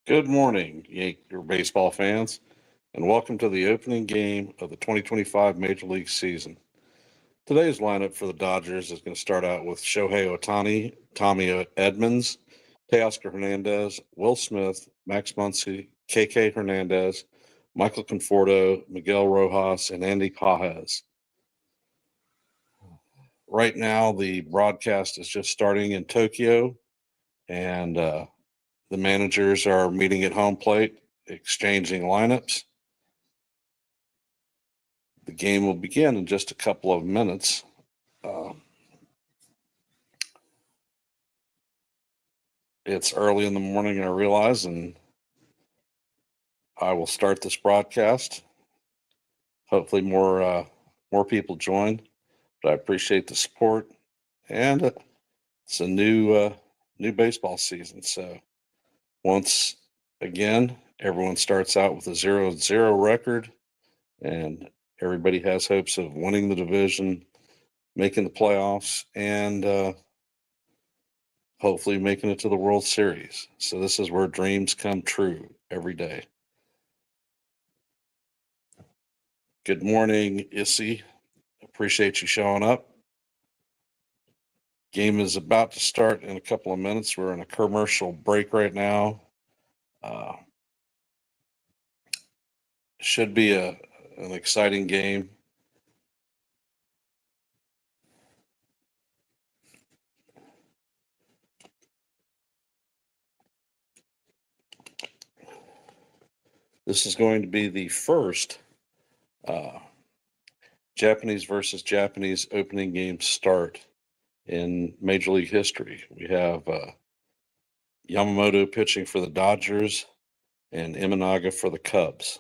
Good morning, Yankee baseball fans, and welcome to the opening game of the 2025 Major League season. Today's lineup for the Dodgers is going to start out with Shohei Ohtani, Tommy Edmonds, Teoscar Hernandez, Will Smith, Max Muncy, KK Hernandez, Michael Conforto, Miguel Rojas, and Andy Pajes. Right now, the broadcast is just starting in Tokyo, and the managers are meeting at home plate, exchanging lineups. The game will begin in just a couple of minutes. It's early in the morning, I realize, and I will start this broadcast. Hopefully, more people join. But I appreciate the support, and it's a new baseball season. So once again, everyone starts out with a 0-0 record, and everybody has hopes of winning the division, making the playoffs, and hopefully making it to the World Series. So this is where dreams come true every day. Good morning, Issy. Appreciate you showing up. Game is about to start in a couple of minutes. We're in a commercial break right now. Should be an exciting game. This is going to be the first Japanese versus Japanese opening game start in Major League history. We have Yamamoto pitching for the Dodgers and Imanaga for the Cubs.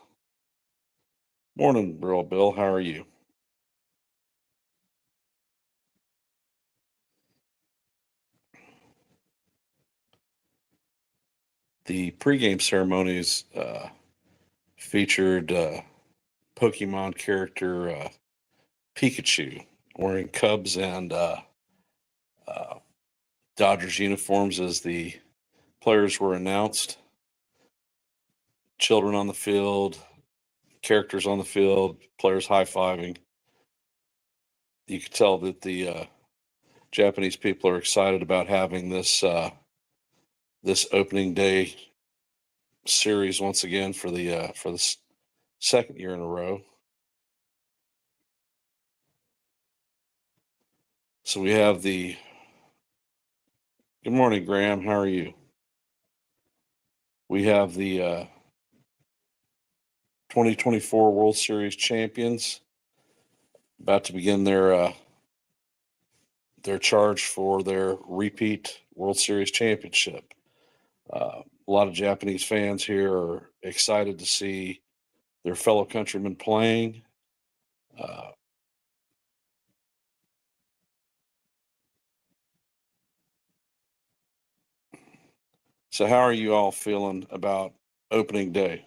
Morning, Real Bill. How are you? The pregame ceremonies featured Pokemon character Pikachu wearing Cubs and Dodgers uniforms as the players were announced. Children on the field, characters on the field, players high-fiving. You could tell that the Japanese people are excited about having this opening day series once again for the second year in a row. So we have the good morning, Graham. How are you? We have the 2024 World Series champions about to begin their charge for their repeat World Series championship. A lot of Japanese fans here are excited to see their fellow countrymen playing. So, how are you all feeling about opening day?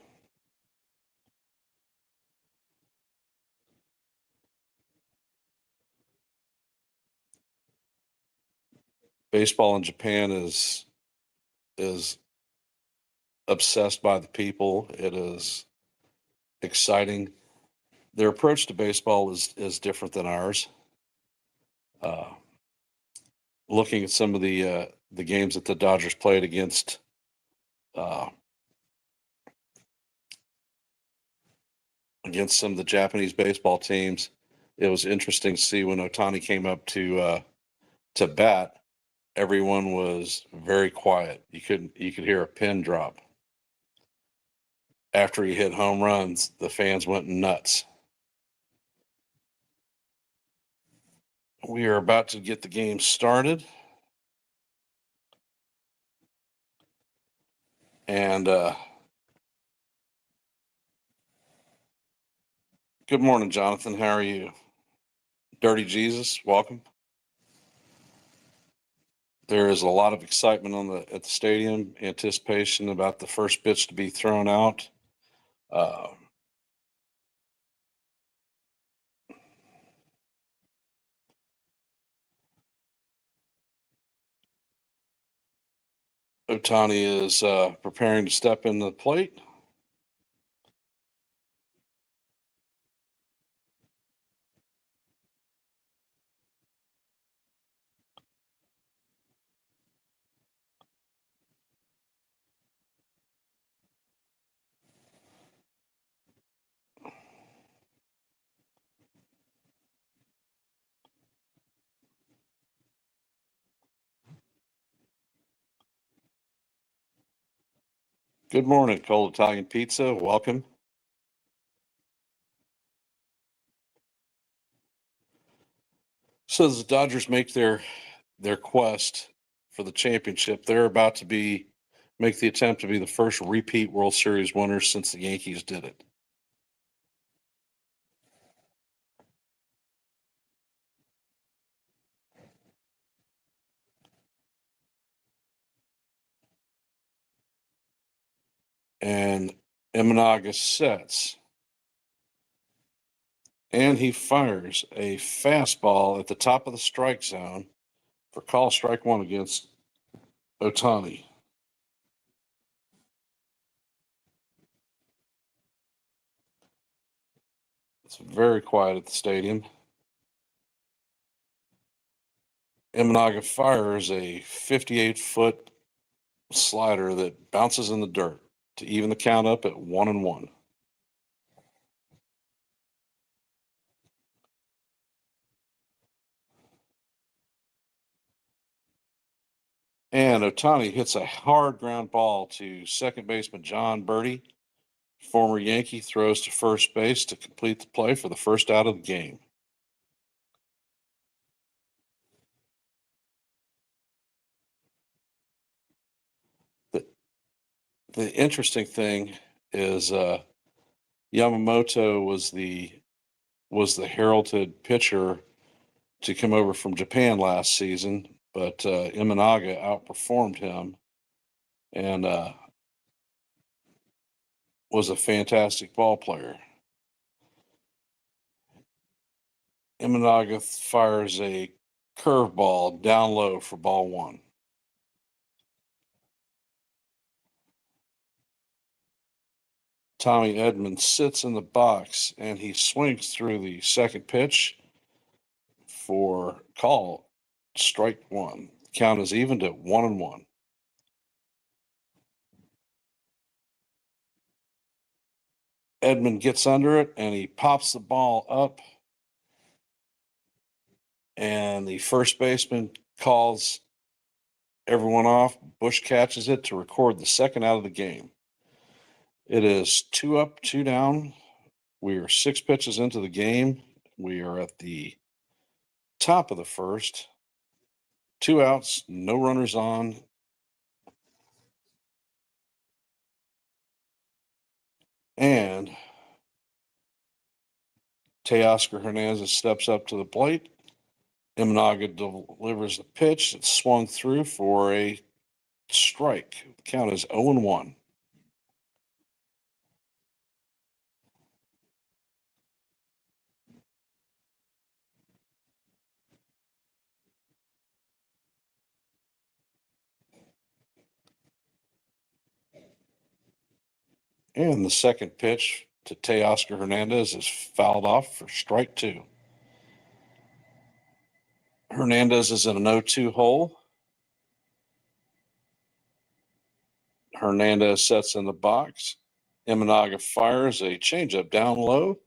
Baseball in Japan is obsessed by the people. It is exciting. Their approach to baseball is different than ours. Uh, Looking at some of the games that the Dodgers played uh, against some of the Japanese baseball teams, it was interesting to see when Ohtani came up to bat. Everyone was very quiet. You could hear a pin drop. After he hit home runs, the fans went nuts. We are about to get the game started. And good morning, Jonathan. How are you? Dirty Jesus, welcome. There is a lot of excitement at the stadium, anticipation about the first pitch to be thrown out. Uh, Ohtani is preparing to step into the plate. Good morning, Cold Italian Pizza. Welcome. So as the Dodgers make their quest for the championship, they're about to make the attempt to be the first repeat World Series winners since the Yankees did it. And Imanaga sets. And he fires a fastball at the top of the strike zone for call strike one against Ohtani. It's very quiet at the stadium. Imanaga fires a 58-foot slider that bounces in the dirt to even the count up at 1-1. And Ohtani hits a hard ground ball to second baseman John Birdie. Former Yankee throws to first base to complete the play for the first out of the game. The interesting thing is Yamamoto was the heralded pitcher to come over from Japan last season, but Imanaga outperformed him and was a fantastic ball player. Imanaga fires a curveball down low for ball one. Tommy Edman sits in the box and he swings through the second pitch for call strike one. Count is evened at 1-1. Edman gets under it and he pops the ball up, and the first baseman calls everyone off. Bush catches it to record the second out of the game. It is 2 up, 2 down. We are 6 pitches into the game. We are at the top of the first. 2 outs, no runners on. And Teoscar Hernandez steps up to the plate. Imanaga delivers the pitch. It's swung through for a strike. The count is 0-1. And the second pitch to Teoscar Hernandez is fouled off for strike 2. Hernandez is in an 0-2 hole. Hernandez sets in the box. Imanaga fires a changeup down low,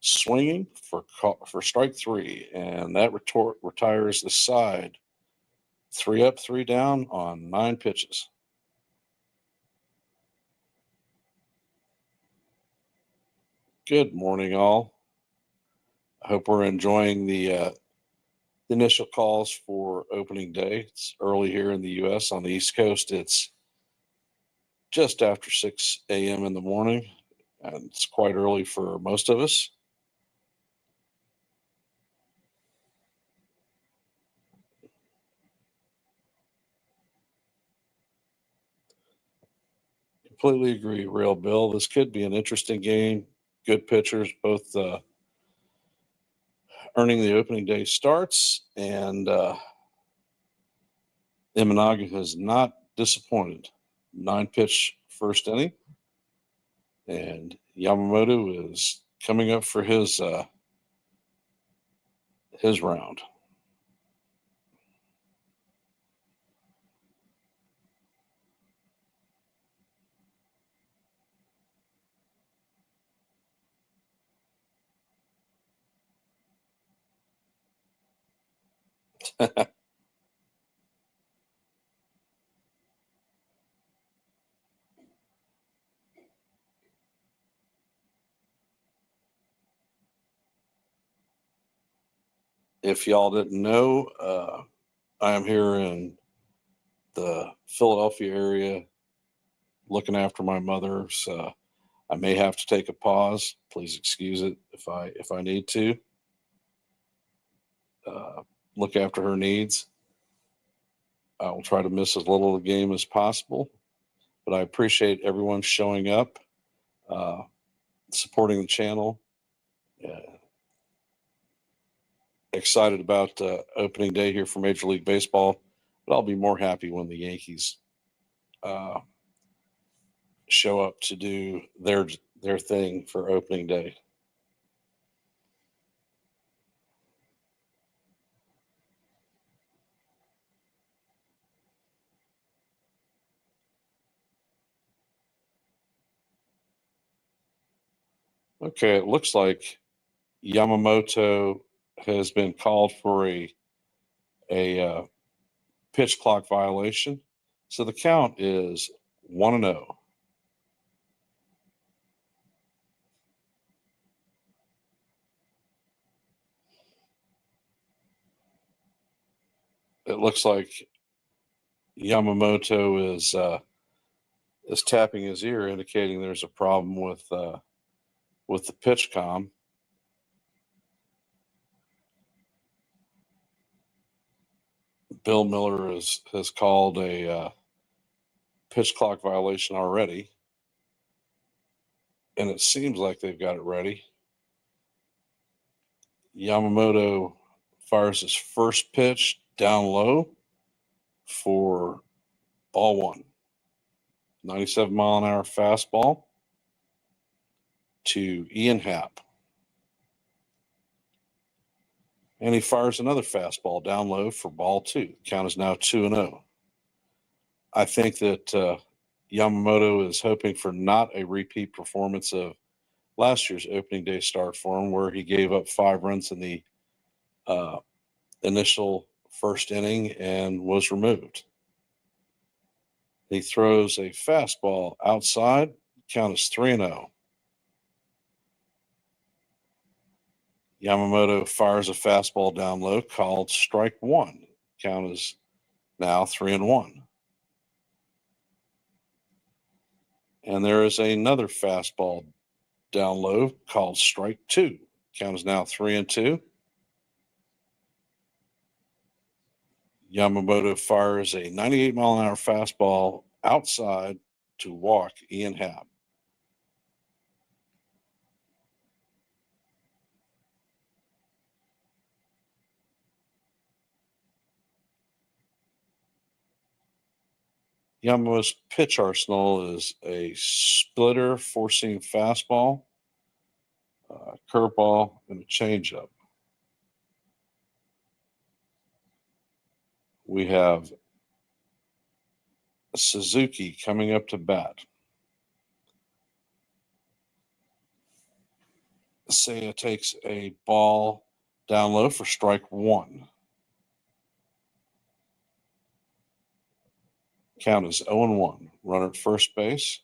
swinging for strike 3, and that retires the side. 3 up, 3 down on 9 pitches. Good morning, all. I hope we're enjoying the initial calls for opening day. It's early here in the U.S. On the East Coast, it's just after 6 a.m. in the morning, and it's quite early for most of us. Completely agree, Real Bill. This could be an interesting game. Good pitchers, both earning the opening day starts, and Imanaga has not disappointed. 9-pitch first inning, and Yamamoto is coming up for his round. If y'all didn't know, I am here in the Philadelphia area looking after my mother, so I may have to take a pause. Please excuse it if I need to. Look after her needs. I will try to miss as little of the game as possible, but I appreciate everyone showing up, uh, supporting the channel. Excited about opening day here for Major League Baseball, but I'll be more happy when the Yankees show up to do their thing for opening day. Okay, it looks like Yamamoto has been called for a pitch clock violation, so the count is 1-0. It looks like Yamamoto is tapping his ear, indicating there's a problem with the pitch com. Bill Miller has called a pitch clock violation already, and it seems like they've got it ready. Yamamoto fires his first pitch down low for ball one. 97-mile-an-hour fastball to Ian Happ. And he fires another fastball down low for ball two. The count is now 2-0. I think that Yamamoto is hoping for not a repeat performance of last year's opening day start for him, where he gave up 5 runs in the initial first inning and was removed. He throws a fastball outside. Count is 3-0. Yamamoto fires a fastball down low called strike one. Count is now 3-1. And there is another fastball down low called strike two. Count is now 3-2. Yamamoto fires a 98-mile-an-hour fastball outside to walk Ian Happ. Yamamoto's pitch arsenal is a splitter, four-seam fastball, curveball, and a changeup. We have Suzuki coming up to bat. Seiya takes a ball down low for strike one. Count is 0-1. Runner at first base.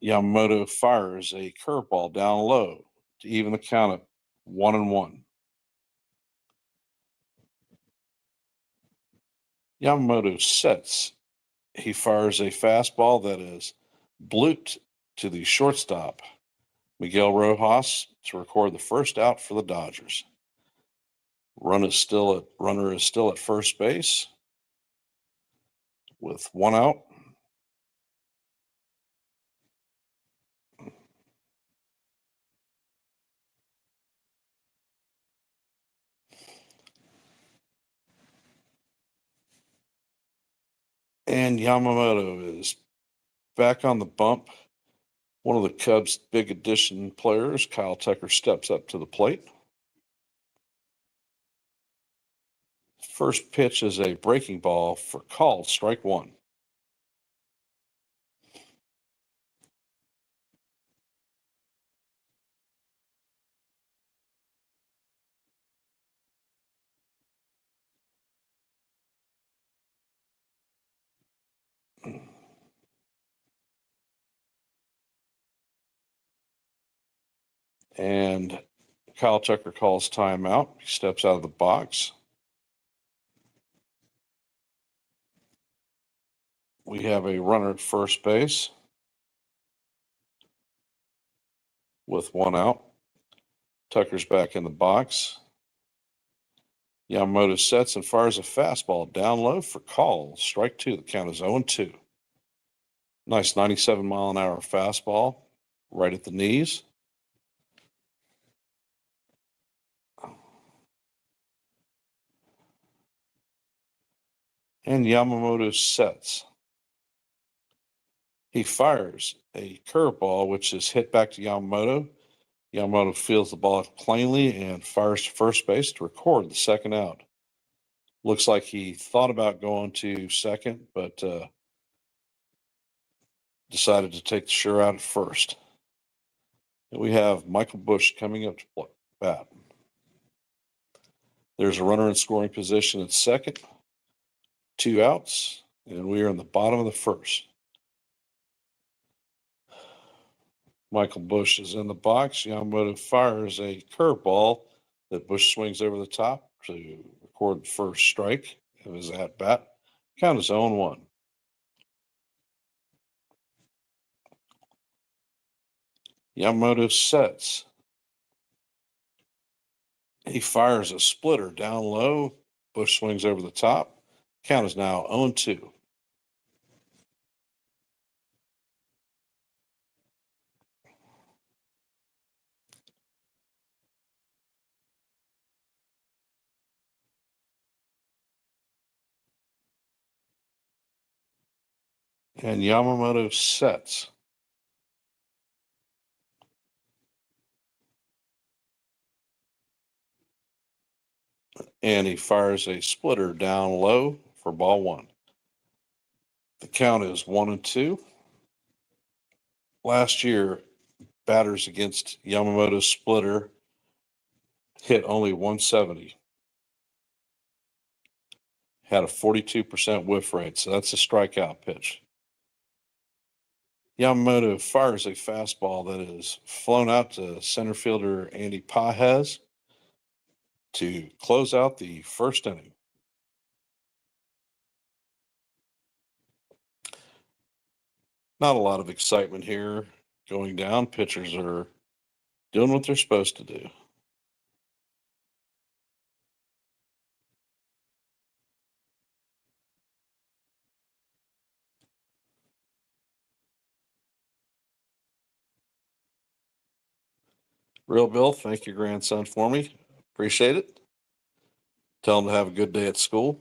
Yamamoto fires a curveball down low to even the count at 1-1. Yamamoto sets. He fires a fastball that is blooped to the shortstop, Miguel Rojas, to record the first out for the Dodgers. Runner is still at first base with 1 out. And Yamamoto is back on the bump. One of the Cubs' big addition players, Kyle Tucker, steps up to the plate. First pitch is a breaking ball for called strike one. And Kyle Tucker calls timeout. He steps out of the box. We have a runner at first base with one out. Tucker's back in the box. Yamamoto sets and fires a fastball down low for call. Strike two. The count is 0-2. Nice 97-mile-an-hour fastball right at the knees. And Yamamoto sets. He fires a curveball, which is hit back to Yamamoto. Yamamoto feels the ball plainly and fires to first base to record the second out. Looks like he thought about going to second, but decided to take the sure out at first. And we have Michael Busch coming up to bat. There's a runner in scoring position at second, two outs, and we are in the bottom of the first. Michael Busch is in the box. Yamamoto fires a curveball that Busch swings over the top to record the first strike of his at bat. Count is 0-1. Yamamoto sets. He fires a splitter down low. Busch swings over the top. Count is now 0-2. And Yamamoto sets. And he fires a splitter down low for ball one. The count is 1-2. Last year, batters against Yamamoto's splitter hit only 170. Had a 42% whiff rate, so that's a strikeout pitch. Yamamoto fires a fastball that is flown out to center fielder Andy Pages to close out the first inning. Not a lot of excitement here going down. Pitchers are doing what they're supposed to do. Real Bill, thank your grandson for me. Appreciate it. Tell him to have a good day at school.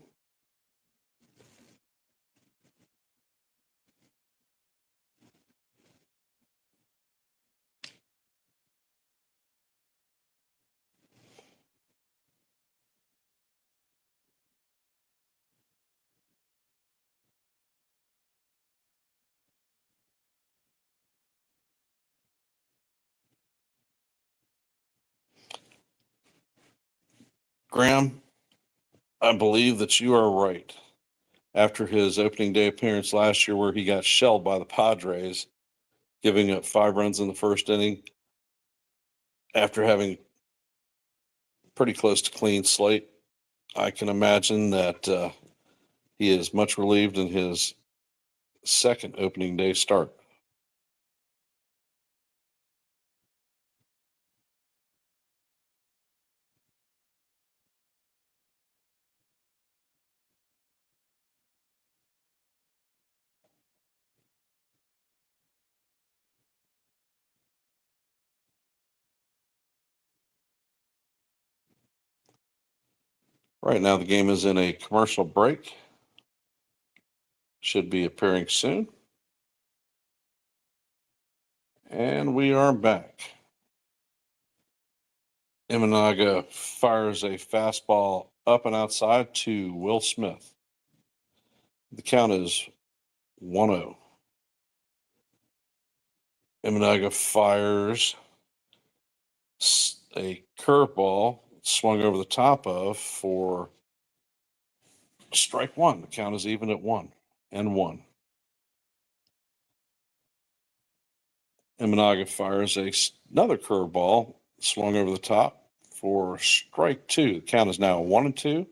Graham, I believe that you are right. After his opening day appearance last year, where he got shelled by the Padres, giving up 5 runs in the first inning, after having pretty close to clean slate, I can imagine that he is much relieved in his second opening day start. Right now, the game is in a commercial break. should be appearing soon. And we are back. Imanaga fires a fastball up and outside to Will Smith. The count is 1-0. Imanaga fires a curveball swung over the top of for strike one. The count is even at 1-1. Imanaga fires another curveball swung over the top for strike two. The count is now 1-2.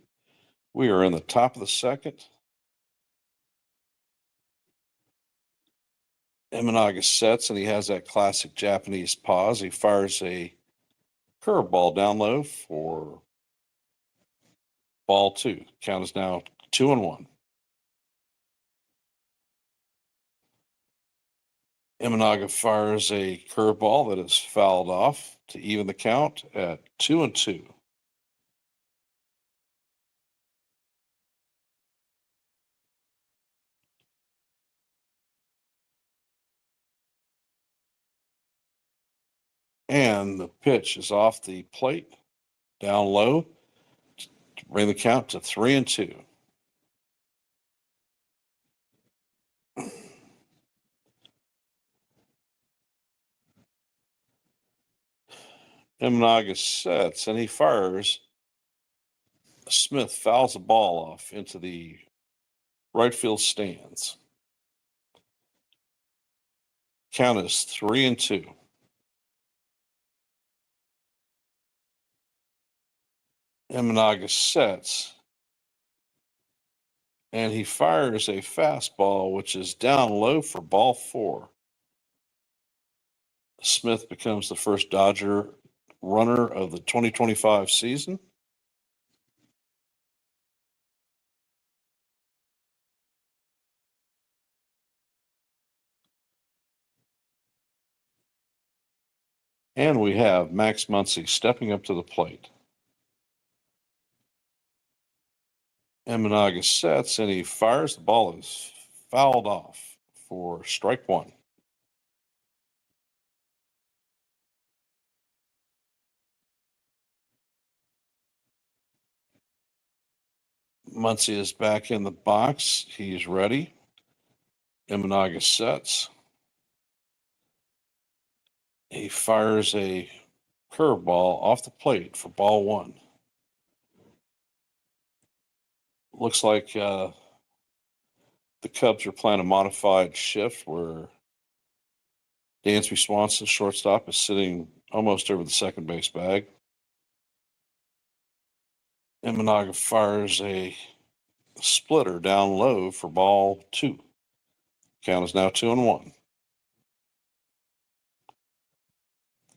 We are in the top of the second. Imanaga sets, and he has that classic Japanese pause. He fires a curveball down low for ball two. Count is now 2-1. Imanaga fires a curveball that is fouled off to even the count at 2-2. And the pitch is off the plate, down low, to bring the count to 3-2. Imanaga sets, and he fires. Smith fouls the ball off into the right field stands. Count is 3-2. Imanaga sets, and he fires a fastball, which is down low for ball four. Smith becomes the first Dodger runner of the 2025 season. And we have Max Muncy stepping up to the plate. Imanaga sets, and he fires. The ball is fouled off for strike one. Muncy is back in the box. He's ready. Imanaga sets. He fires a curveball off the plate for ball one. Looks like the Cubs are playing a modified shift where Dansby Swanson, shortstop, is sitting almost over the second base bag. Imanaga fires a splitter down low for ball two. Count is now 2-1.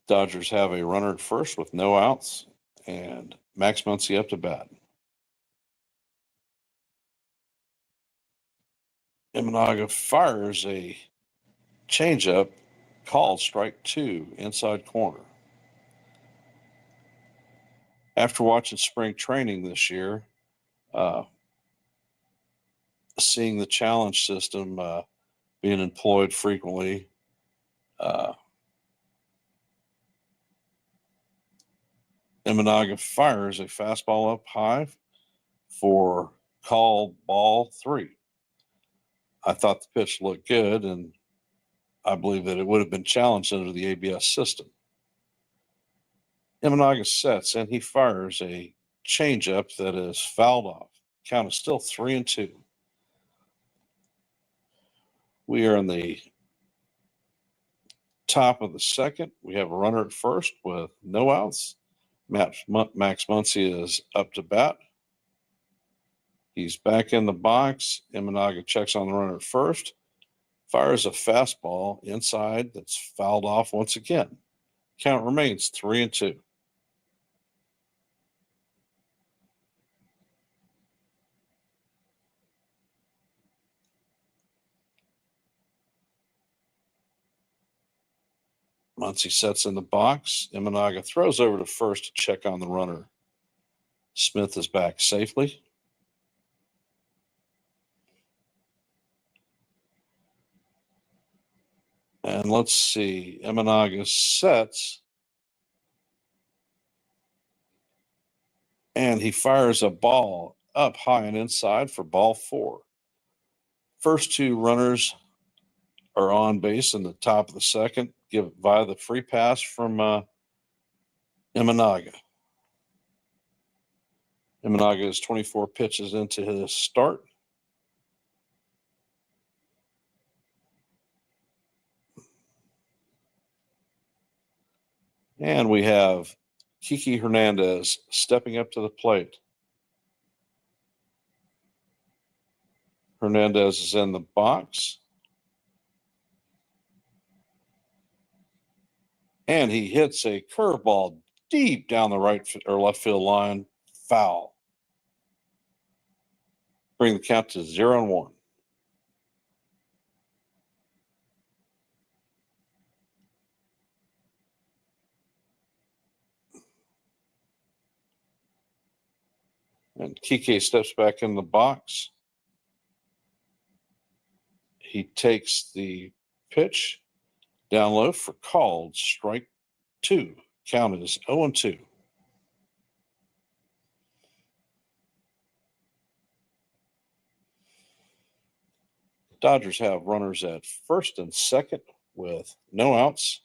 Dodgers have a runner at first with no outs, and Max Muncy up to bat. Imanaga fires a changeup called strike two, inside corner. After watching spring training this year, seeing the challenge system being employed frequently, Imanaga fires a fastball up high for called ball three. I thought the pitch looked good, and I believe that it would have been challenged under the ABS system. Imanaga sets, and he fires a changeup that is fouled off. Count is still 3-2. We are in the top of the second. We have a runner at first with no outs. Max Muncy is up to bat. He's back in the box. Imanaga checks on the runner at first, fires a fastball inside that's fouled off once again. Count remains 3-2. Muncy sets in the box. Imanaga throws over to first to check on the runner. Smith is back safely. And let's see, Imanaga sets. And he fires a ball up high and inside for ball 4. First 2 runners are on base in the top of the second, give via the free pass from Imanaga. Imanaga is 24 pitches into his start. And we have Kiki Hernandez stepping up to the plate. Hernandez is in the box. And he hits a curveball deep down the right or left field line, foul. Bring the count to 0-1. And Kike steps back in the box. He takes the pitch down low for called strike 2. Count is 0-2. Dodgers have runners at first and second with no outs.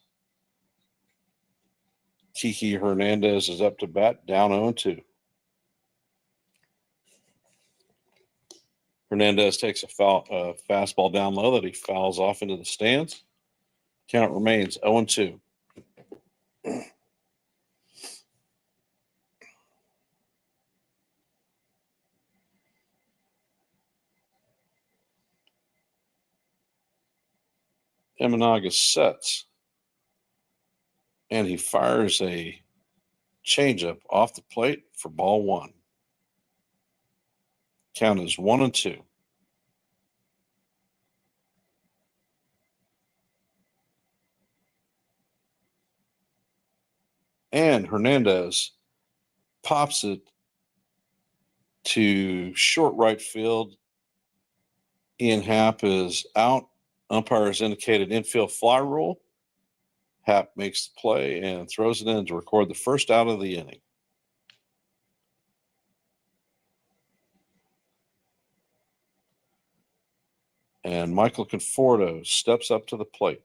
Kiki Hernandez is up to bat, down 0-2. Hernandez takes a fastball down low that he fouls off into the stands. Count remains 0-2. Imanaga sets, and he fires a changeup off the plate for ball 1. Count is 1-2. And Hernandez pops it to short right field. Ian Happ is out. Umpires indicated infield fly rule. Happ makes the play and throws it in to record the first out of the inning. And Michael Conforto steps up to the plate.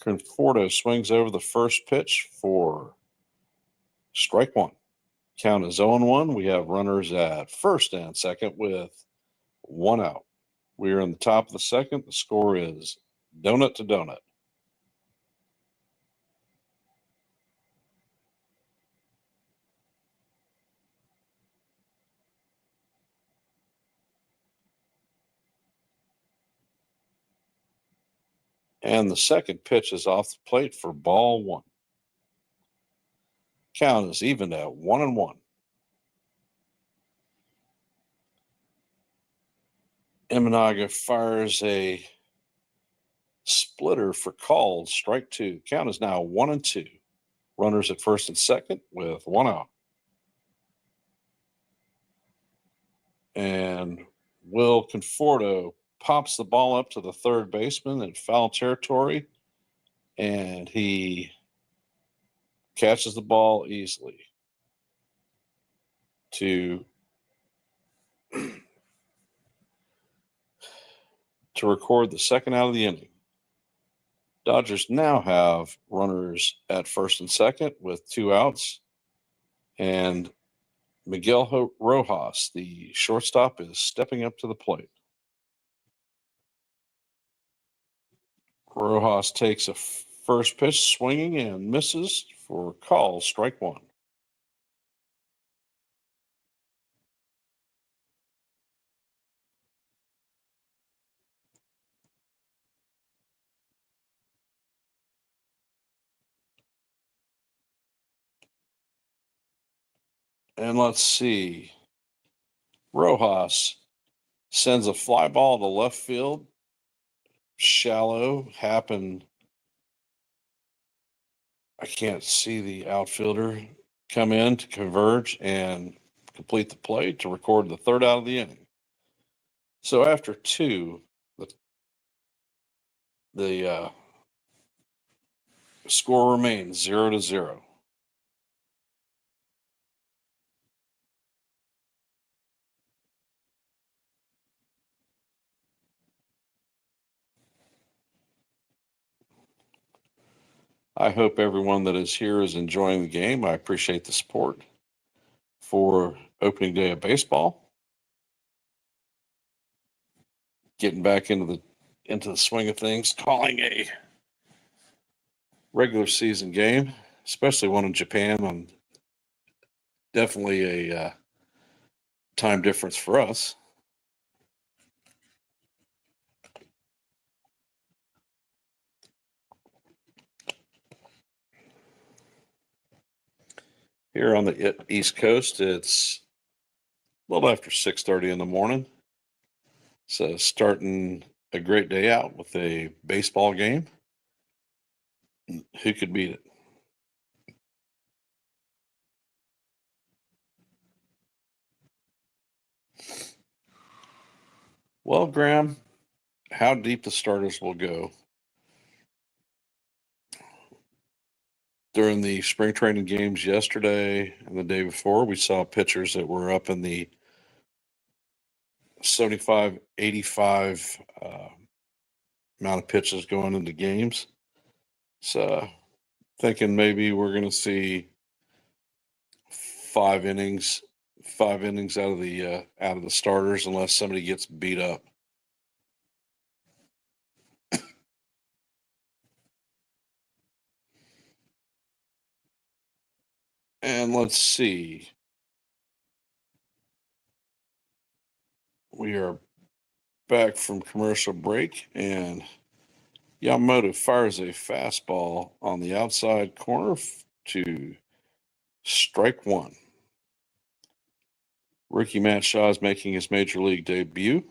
Conforto swings over the first pitch for strike 1. Count is 0-1. We have runners at first and second with 1 out. We are in the top of the second. The score is donut to donut. And the second pitch is off the plate for ball 1. Count is even at 1-1. Imanaga fires a splitter for called strike 2. Count is now 1-2. Runners at first and second with 1 out. And Will Conforto pops the ball up to the third baseman in foul territory, and he catches the ball easily to record the second out of the inning. Dodgers now have runners at first and second with 2 outs, and Miguel Rojas, the shortstop, is stepping up to the plate. Rojas takes a first pitch swinging and misses for call strike 1. And let's see. Rojas sends a fly ball to left field. Shallow. Happened. I can't see the outfielder. come in to converge and complete the play to record the third out of the inning. So after two, the score remains 0-0. I hope everyone that is here is enjoying the game. I appreciate the support for opening day of baseball. Getting back into the swing of things, calling a regular season game, especially one in Japan, on definitely a time difference for us. Here on the East Coast, it's a little after 6:30 in the morning. So starting a great day out with a baseball game. Who could beat it? Well, Graham, how deep the starters will go. During the spring training games yesterday and the day before, we saw pitchers that were up in the 75, 85 amount of pitches going into games. So thinking maybe we're going to see 5 innings out of the starters, unless somebody gets beat up. And let's see. We are back from commercial break, and Yamamoto fires a fastball on the outside corner to strike one. Ricky Matt Shaw is making his major league debut.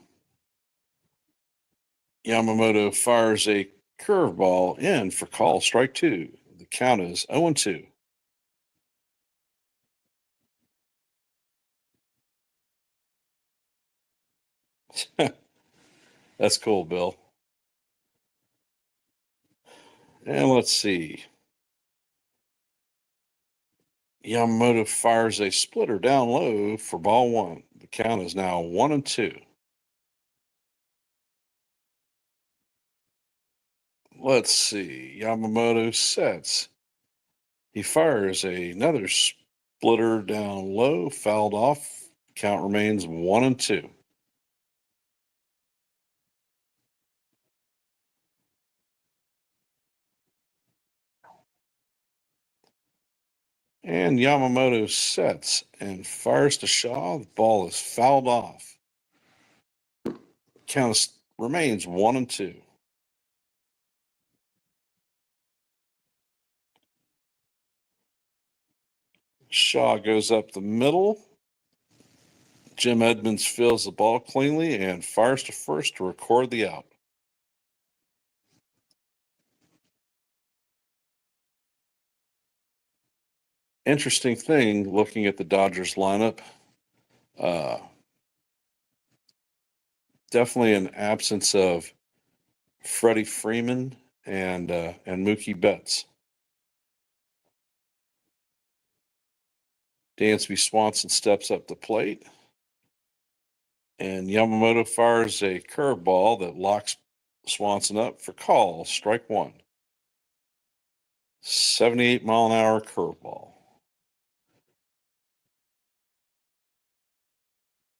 Yamamoto fires a curveball in for call, strike two. The count is 0-2. That's cool, Bill. And let's see. Yamamoto fires a splitter down low for ball one. The count is now 1-2. Let's see. Yamamoto sets. He fires another splitter down low, fouled off. Count remains 1-2. And Yamamoto sets and fires to Shaw. The ball is fouled off. Count remains 1-2. Shaw goes up the middle. Jim Edmonds fields the ball cleanly and fires to first to record the out. Interesting thing looking at the Dodgers lineup. Definitely an absence of Freddie Freeman and Mookie Betts. Dansby Swanson steps up the plate, and Yamamoto fires a curveball that locks Swanson up for call, strike one. 78-mile-an-hour curveball.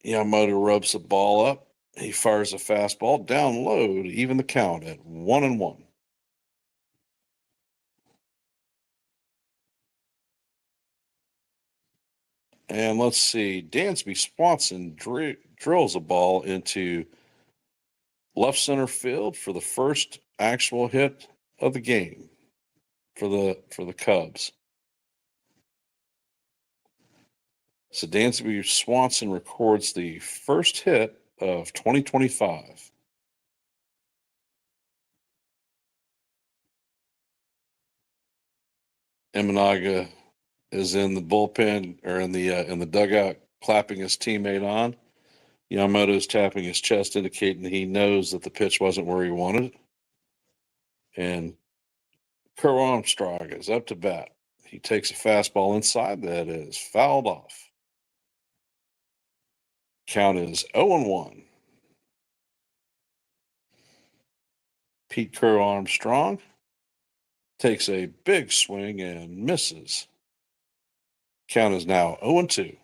Yamamoto rubs the ball up. He fires a fastball down low to even the count at 1-1. And let's see, Dansby Swanson drills a ball into left center field for the first actual hit of the game for the Cubs. So Dansby Swanson records the first hit of 2025. Imanaga is in the bullpen or in the dugout clapping his teammate on. Yamamoto is tapping his chest, indicating he knows that the pitch wasn't where he wanted it. And Kerr Armstrong is up to bat. He takes a fastball inside that is fouled off. Count is 0-1. Pete Kerr Armstrong takes a big swing and misses. Count is now 0-2.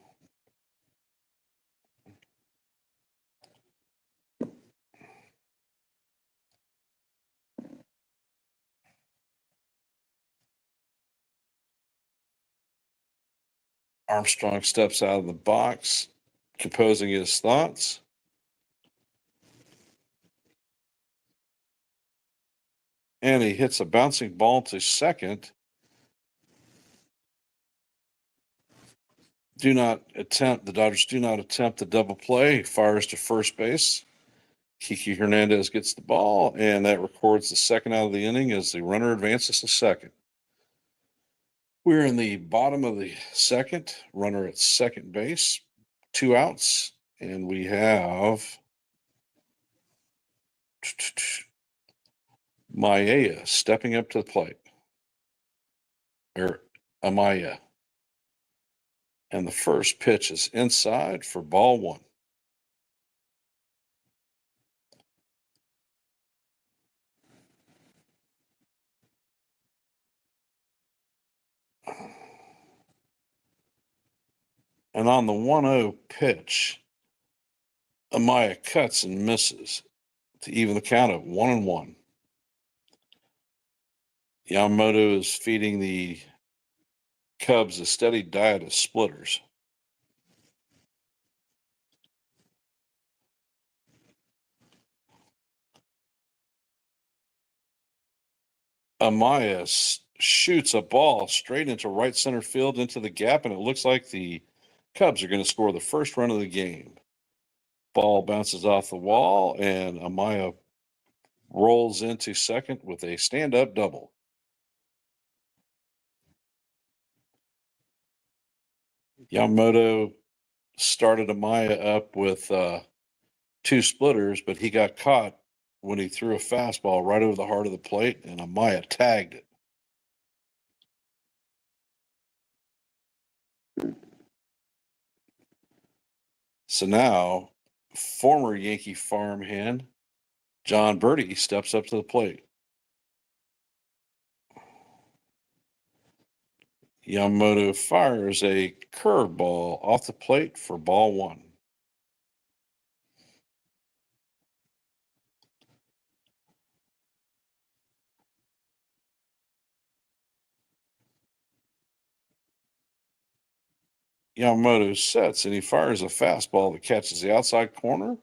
Armstrong steps out of the box, composing his thoughts. And he hits a bouncing ball to second. The Dodgers do not attempt the double play. He fires to first base. Kiki Hernandez gets the ball, and that records the second out of the inning as the runner advances to second. We're in the bottom of the second, runner at second base, 2 outs, and we have Maya stepping up to the plate. Or Amaya. And the first pitch is inside for ball 1. And on the 1-0 pitch, Amaya cuts and misses to even the count at 1-1. Yamamoto is feeding the Cubs a steady diet of splitters. Amaya shoots a ball straight into right center field into the gap, and it looks like the Cubs are going to score the first run of the game. Ball bounces off the wall, and Amaya rolls into second with a stand-up double. Yamamoto started Amaya up with 2 splitters, but he got caught when he threw a fastball right over the heart of the plate, and Amaya tagged it. So now, former Yankee farmhand John Birdie steps up to the plate. Yamamoto fires a curveball off the plate for ball 1. Yamamoto sets and he fires a fastball that catches the outside corner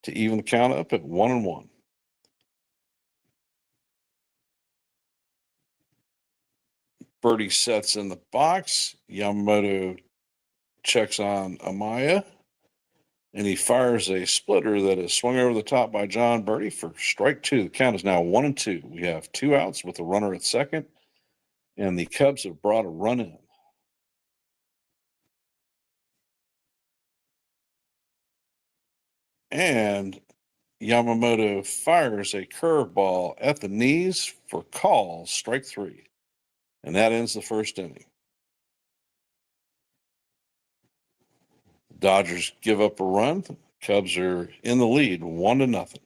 to even the count up at 1-1. Birdie sets in the box. Yamamoto checks on Amaya, and he fires a splitter that is swung over the top by John Birdie for strike 2. The count is now 1-2. We have 2 outs with a runner at second, and the Cubs have brought a run in. And Yamamoto fires a curveball at the knees for call, strike 3. And that ends the first inning. Dodgers give up a run. Cubs are in the lead, 1-0.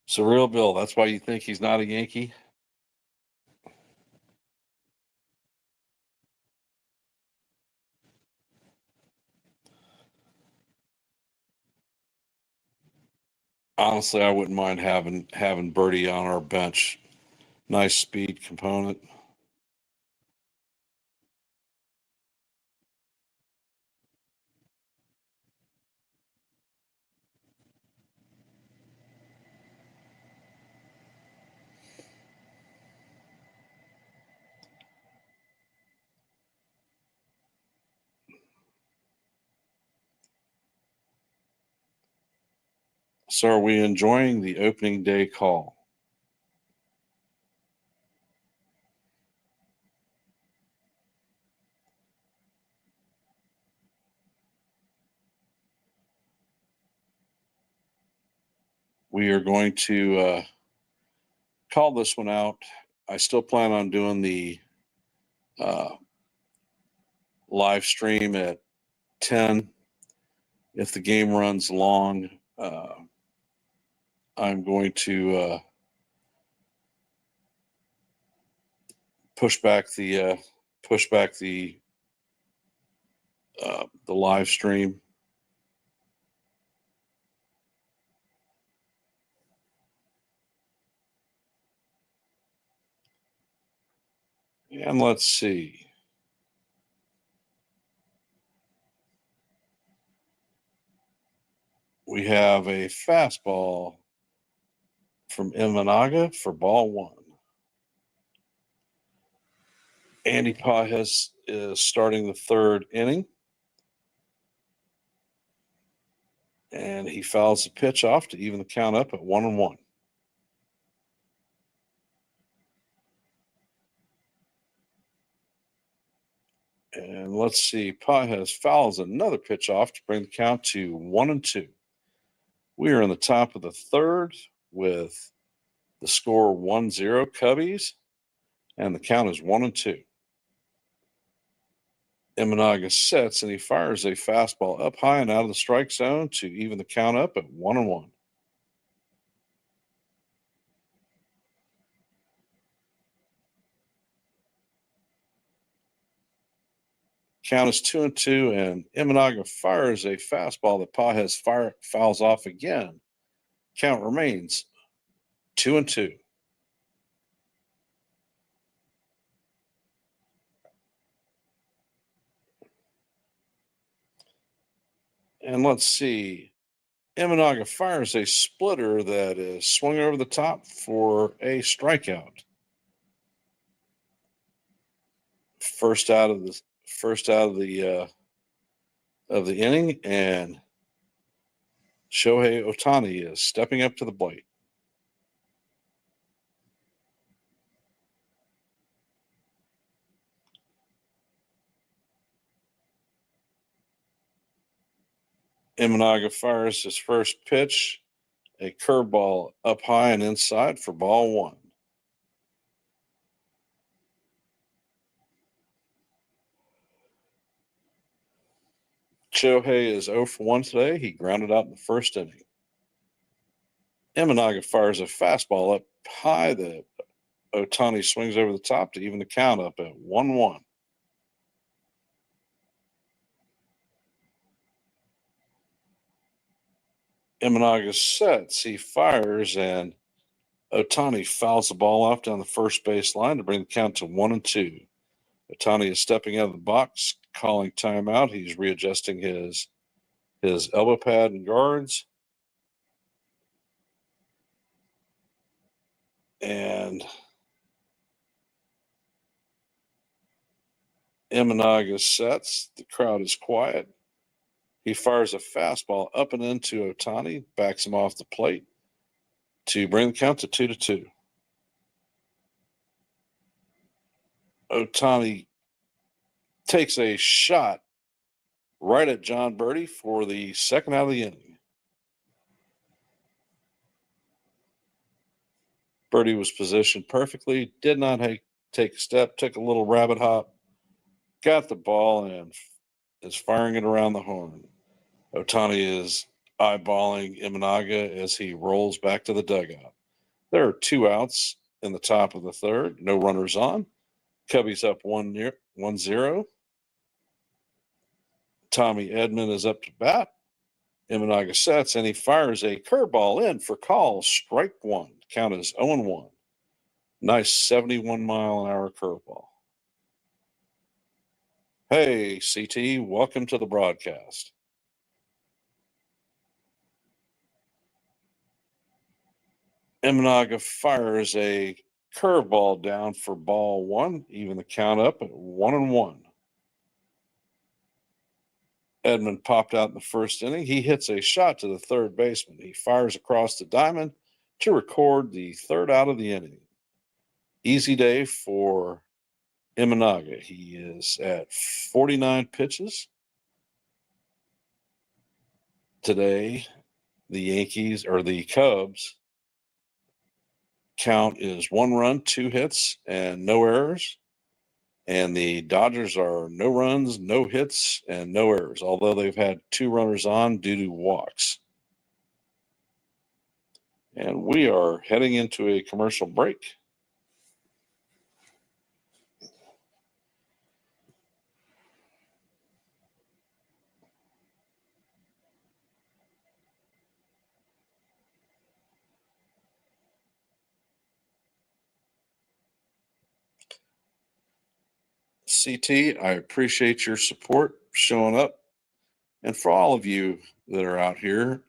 So, real Bill, that's why you think he's not a Yankee? Honestly, I wouldn't mind having Birdie on our bench. Nice speed component. So are we enjoying the opening day call? We are going to call this one out. I still plan on doing the live stream at 10. If the game runs long, I'm going to push back the live stream. And let's see. We have a fastball from Imanaga for ball one. Andy Pages is starting the third inning. And he fouls the pitch off to even the count up at 1-1. And let's see, Pages fouls another pitch off to bring the count to 1-2. We are in the top of the third with the score 1-0 Cubbies, and the count is 1-2. Imanaga sets and he fires a fastball up high and out of the strike zone to even the count up at 1-1. Count is 2-2, and Imanaga fires a fastball that Pages fouls off again. Count remains 2-2. And let's see. Imanaga fires a splitter that is swung over the top for a strikeout. First out of the inning, and Shohei Ohtani is stepping up to the plate. Imanaga fires his first pitch, a curveball up high and inside for ball one. Shohei is 0 for 1 today. He grounded out in the first inning. Imanaga fires a fastball up high that Ohtani swings over the top to even the count up at 1-1. Imanaga sets, he fires, and Ohtani fouls the ball off down the first base line to bring the count to 1-2. Ohtani is stepping out of the box, calling timeout. He's readjusting his elbow pad and guards. And Imanaga sets. The crowd is quiet. He fires a fastball up and into Ohtani, backs him off the plate to bring the count to 2-2. Ohtani takes a shot right at Jon Berti for the second out of the inning. Berti was positioned perfectly, did not take a step, took a little rabbit hop, got the ball, and is firing it around the horn. Ohtani is eyeballing Imanaga as he rolls back to the dugout. There are 2 outs in the top of the third, no runners on. Cubbies up 1-0. Tommy Edman is up to bat. Imanaga sets and he fires a curveball in for call, strike one. Count is 0-1. Nice 71-mile-an-hour curveball. Hey, CT, welcome to the broadcast. Imanaga fires a curveball down for ball one, even the count up at 1-1. Edman popped out in the first inning. He hits a shot to the third baseman. He fires across the diamond to record the third out of the inning. Easy day for Imanaga. He is at 49 pitches. Today, the Cubs count is 1 run, 2 hits, and no errors. And the Dodgers are no runs, no hits, and no errors, although they've had 2 runners on due to walks. And we are heading into a commercial break. CT, I appreciate your support showing up. And for all of you that are out here,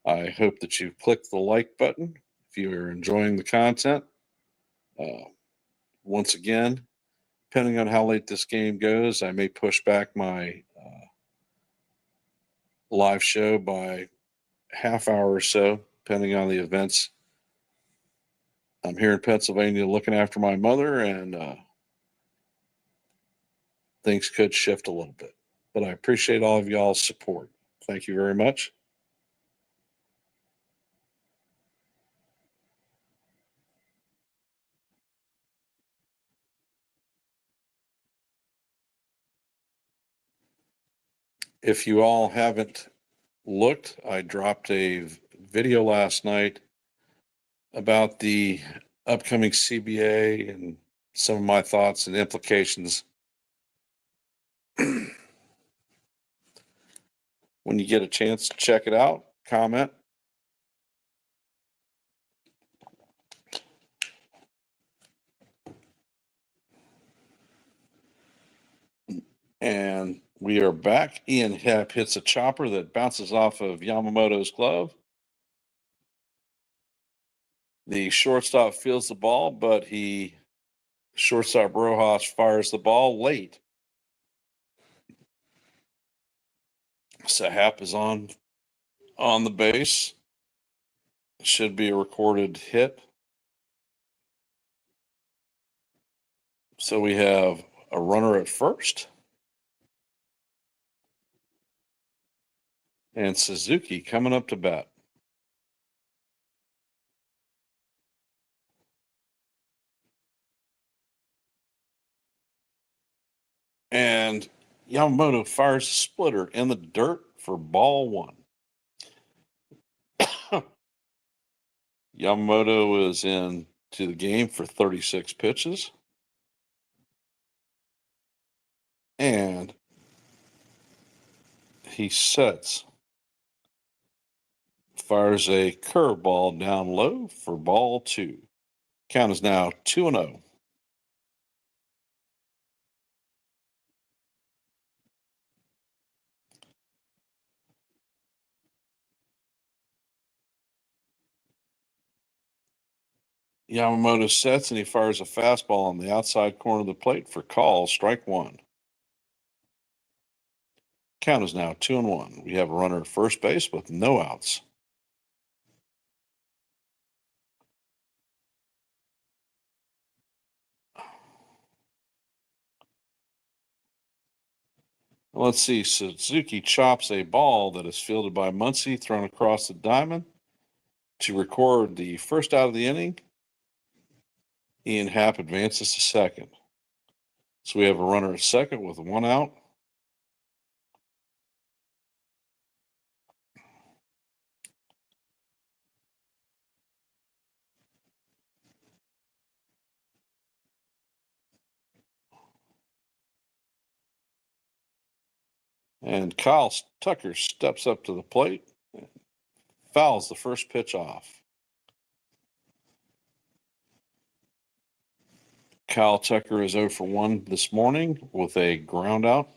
I hope that you click the like button if you are enjoying the content. Once again, depending on how late this game goes, I may push back my live show by half hour or so, depending on the events. I'm here in Pennsylvania looking after my mother, and things could shift a little bit. But I appreciate all of y'all's support. Thank you very much. If you all haven't looked, I dropped a video last night about the upcoming CBA and some of my thoughts and implications. When you get a chance to check it out, comment. And we are back. Ian Happ hits a chopper that bounces off of Yamamoto's glove. The shortstop feels the ball, but shortstop Rojas fires the ball late. So Happ is on the base. Should be a recorded hit. So we have a runner at first. And Suzuki coming up to bat. And Yamamoto fires a splitter in the dirt for ball 1. Yamamoto is into the game for 36 pitches. And he sets, fires a curveball down low for ball 2. Count is now 2-0. Yamamoto sets and he fires a fastball on the outside corner of the plate for call, strike 1. Count is now 2-1. We have a runner at first base with no outs. Let's see. Suzuki chops a ball that is fielded by Muncy, thrown across the diamond to record the first out of the inning. Ian Happ advances to second. So we have a runner at second with 1 out. And Kyle Tucker steps up to the plate, fouls the first pitch off. Kyle Tucker is 0 for 1 this morning with a ground out.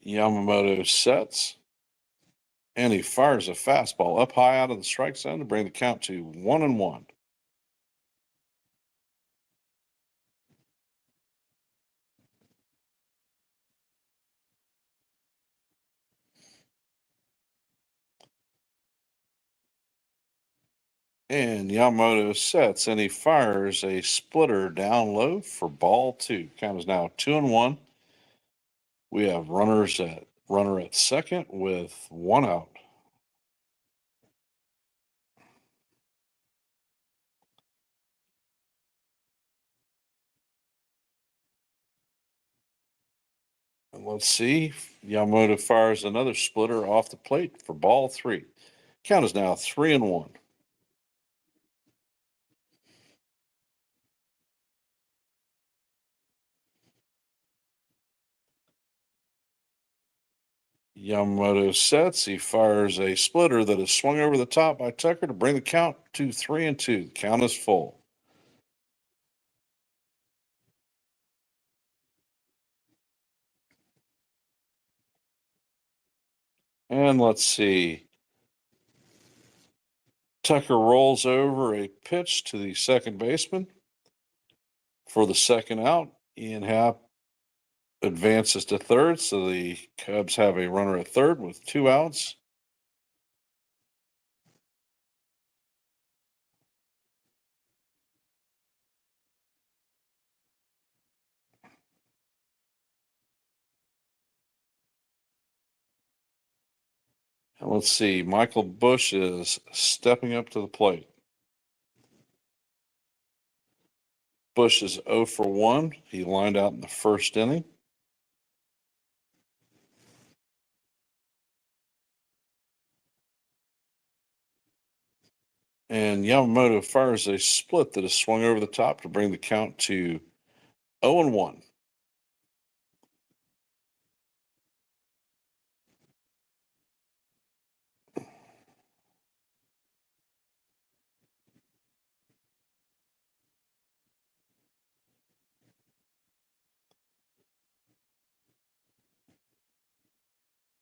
Yamamoto sets, and he fires a fastball up high out of the strike zone to bring the count to 1-1. And Yamamoto sets and he fires a splitter down low for ball two. Count is now 2-1. We have runner at second with one out. And let's see. Yamamoto fires another splitter off the plate for ball three. Count is now 3-1. Yamamoto sets. He fires a splitter that is swung over the top by Tucker to bring the count to 3-2. The count is full. And let's see. Tucker rolls over a pitch to the second baseman for the second out. Ian Happ advances to third, so the Cubs have a runner at third with two outs. And let's see, Michael Busch is stepping up to the plate. Busch is 0 for 1. He lined out in the first inning. And Yamamoto fires a split that is swung over the top to bring the count to 0-1.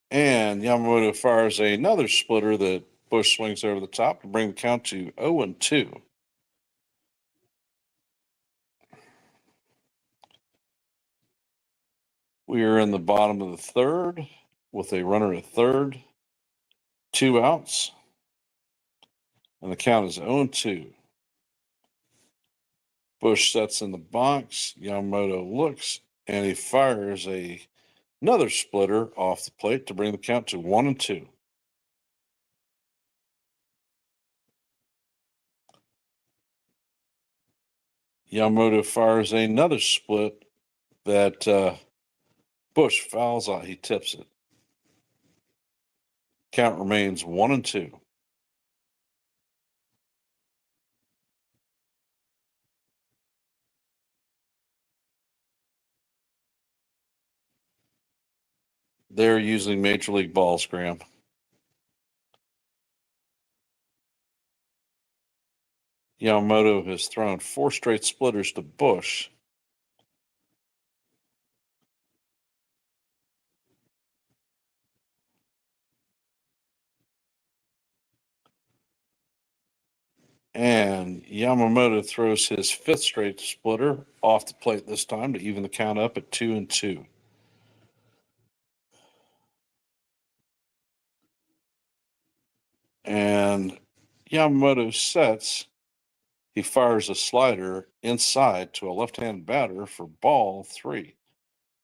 And Yamamoto fires another splitter that Busch swings over the top to bring the count to 0-2. We are in the bottom of the third with a runner at third, two outs, and the count is 0-2. Busch sets in the box. Yamamoto looks and he fires another splitter off the plate to bring the count to 1-2. Yamamoto fires another split that Busch fouls out. He tips it. Count remains 1-2. They're using Major League balls, Graham. Yamamoto has thrown 4 straight splitters to Busch. And Yamamoto throws his 5th straight splitter off the plate this time to even the count up at 2-2. And Yamamoto sets. He fires a slider inside to a left-handed batter for ball 3.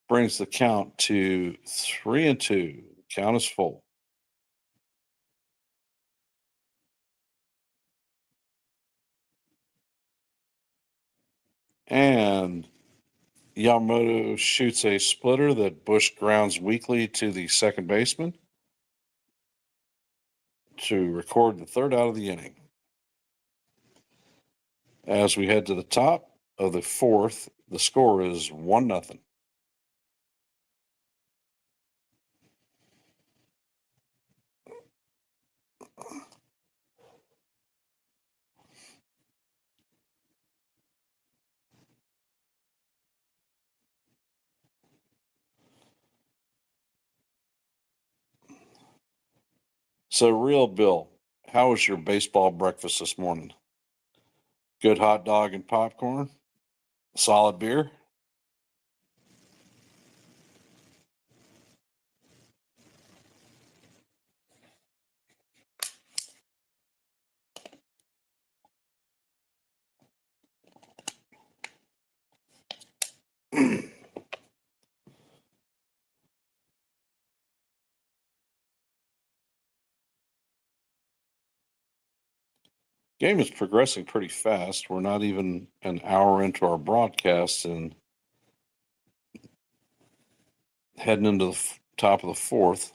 Brings the count to 3-2. The count is full. And Yamamoto shoots a splitter that Busch grounds weakly to the second baseman to record the third out of the inning. As we head to the top of the fourth, the score is 1-0. So, Real Bill, how was your baseball breakfast this morning? Good hot dog and popcorn? Solid beer? Game is progressing pretty fast. We're not even an hour into our broadcast and heading into the top of the fourth.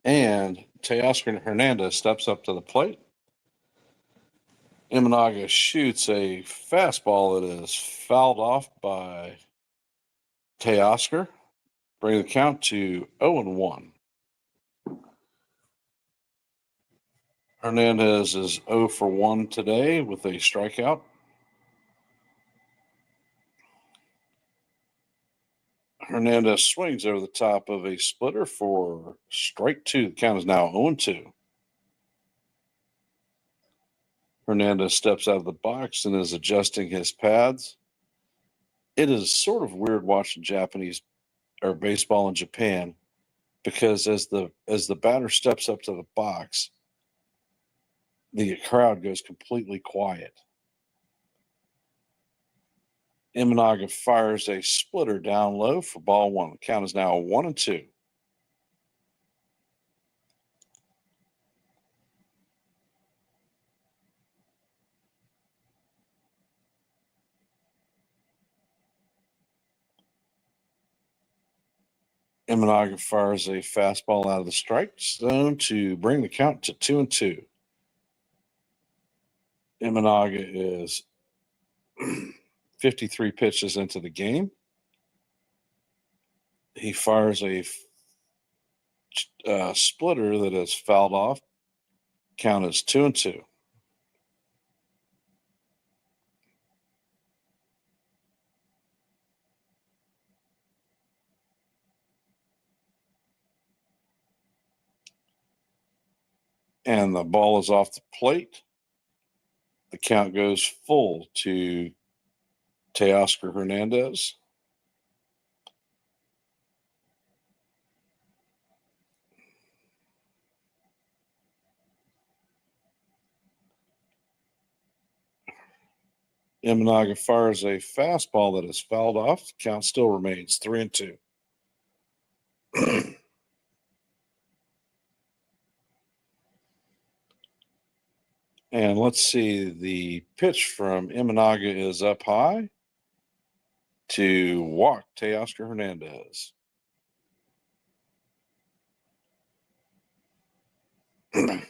And Teoscar Hernandez steps up to the plate. Imanaga shoots a fastball that is fouled off by Teoscar, bringing the count to 0-1. Hernandez is 0 for 1 today with a strikeout. Hernandez swings over the top of a splitter for strike 2. The count is now 0-2. Hernandez steps out of the box and is adjusting his pads. It is sort of weird watching Japanese or baseball in Japan because as the batter steps up to the box, the crowd goes completely quiet. Imanaga fires a splitter down low for ball 1. The count is now 1-2. Imanaga fires a fastball out of the strike zone to bring the count to 2-2. Imanaga is 53 pitches into the game. He fires a splitter that is fouled off. Count is 2-2. And the ball is off the plate. The count goes full to Teoscar Hernandez. Imanaga fires a fastball that is fouled off. The count still remains 3-2. And let's see, the pitch from Imanaga is up high to walk Teoscar Hernandez. And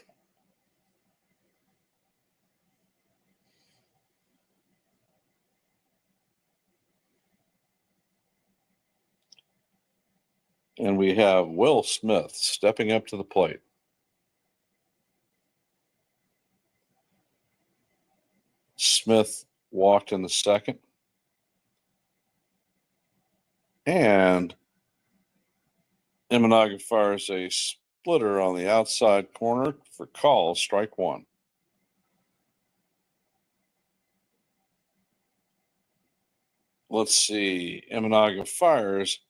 we have Will Smith stepping up to the plate. Smith walked in the second. And Imanaga fires a splitter on the outside corner for call, strike 1. Let's see, Imanaga fires,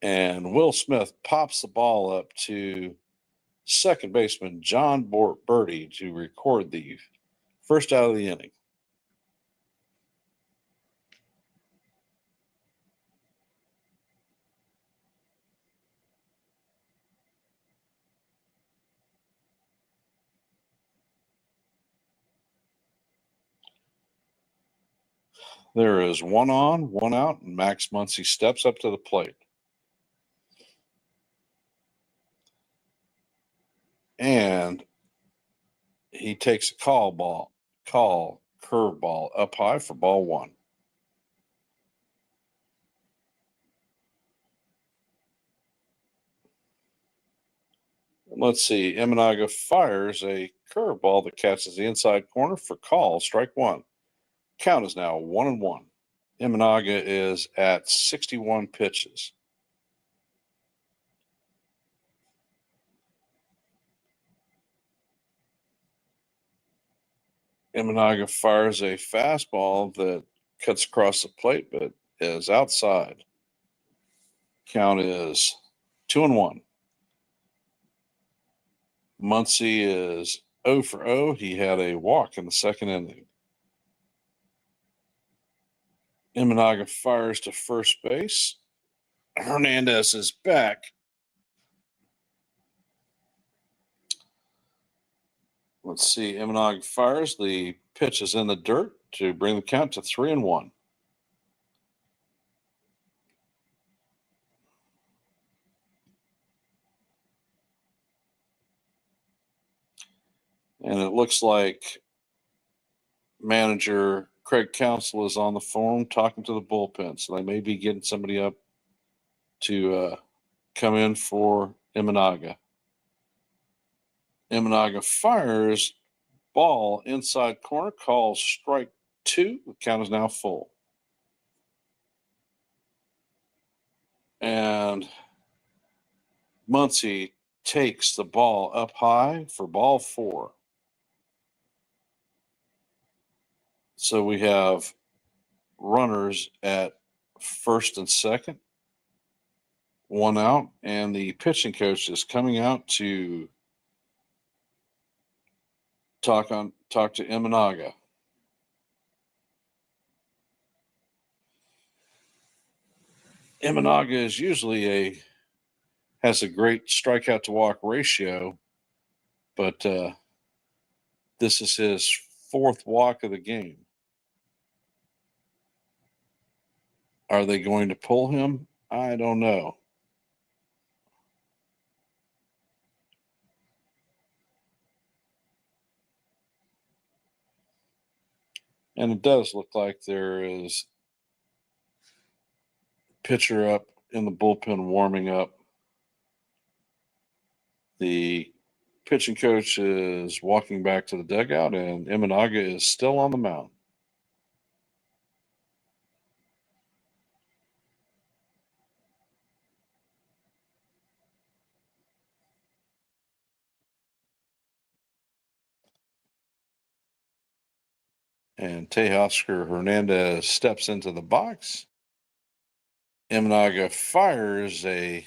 and Will Smith pops the ball up to second baseman John Birdie to record the first out of the inning. There is 1 on, 1 out, and Max Muncy steps up to the plate. He takes a call curveball up high for ball one. Let's see. Imanaga fires a curveball that catches the inside corner for call, strike one. Count is now 1-1. Imanaga is at 61 pitches. Imanaga fires a fastball that cuts across the plate but is outside. Count is 2-1. Muncy is 0 for 0. He had a walk in the second inning. Imanaga fires to first base. Hernandez is back. Let's see. Imanaga fires. The pitch is in the dirt to bring the count to 3-1. And it looks like manager Craig Counsell is on the phone talking to the bullpen. So they may be getting somebody up to come in for Imanaga. Imanaga fires, ball inside corner, calls strike two. The count is now full. And Muncy takes the ball up high for ball four. So we have runners at first and second, one out, and the pitching coach is coming out to talk to Imanaga. Imanaga is usually has a great strikeout to walk ratio, but this is his fourth walk of the game. Are they going to pull him? I don't know. And it does look like there is pitcher up in the bullpen warming up. The pitching coach is walking back to the dugout, and Imanaga is still on the mound. And Teoscar Hernandez steps into the box. Imanaga fires a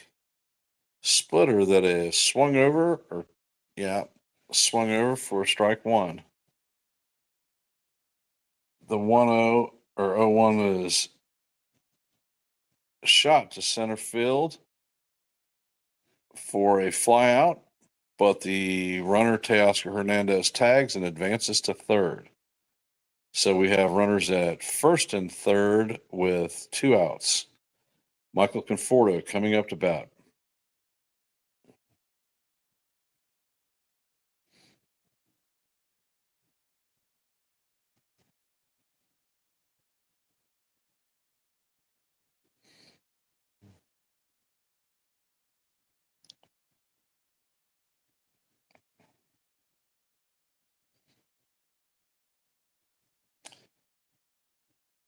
splitter that is swung over for strike one. The 1-0 or 0-1 is shot to center field for a flyout, but the runner Teoscar Hernandez tags and advances to third. So we have runners at first and third with two outs. Michael Conforto coming up to bat.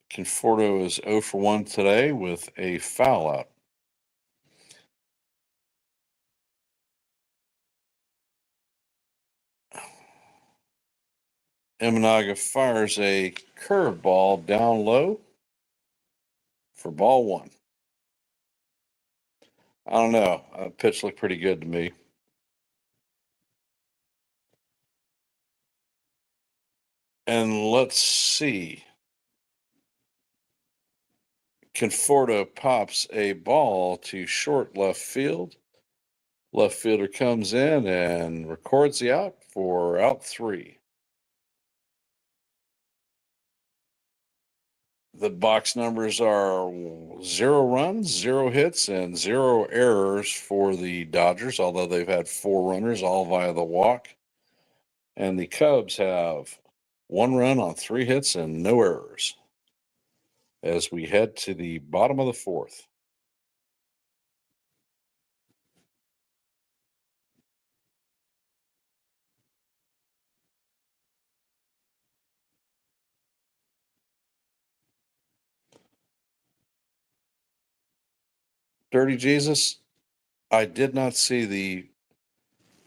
Conforto is 0 for 1 today with a foul out. Imanaga fires a curveball down low for ball one. I don't know. Pitch looked pretty good to me. And let's see. Conforto pops a ball to short left field. Left fielder comes in and records the out for out three. The box numbers are 0 runs, 0 hits, and 0 errors for the Dodgers, although they've had 4 runners, all via the walk. And the Cubs have 1 run on 3 hits and no errors as we head to the bottom of the fourth. Dirty Jesus, I did not see the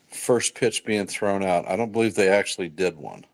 first pitch being thrown out. I don't believe they actually did one.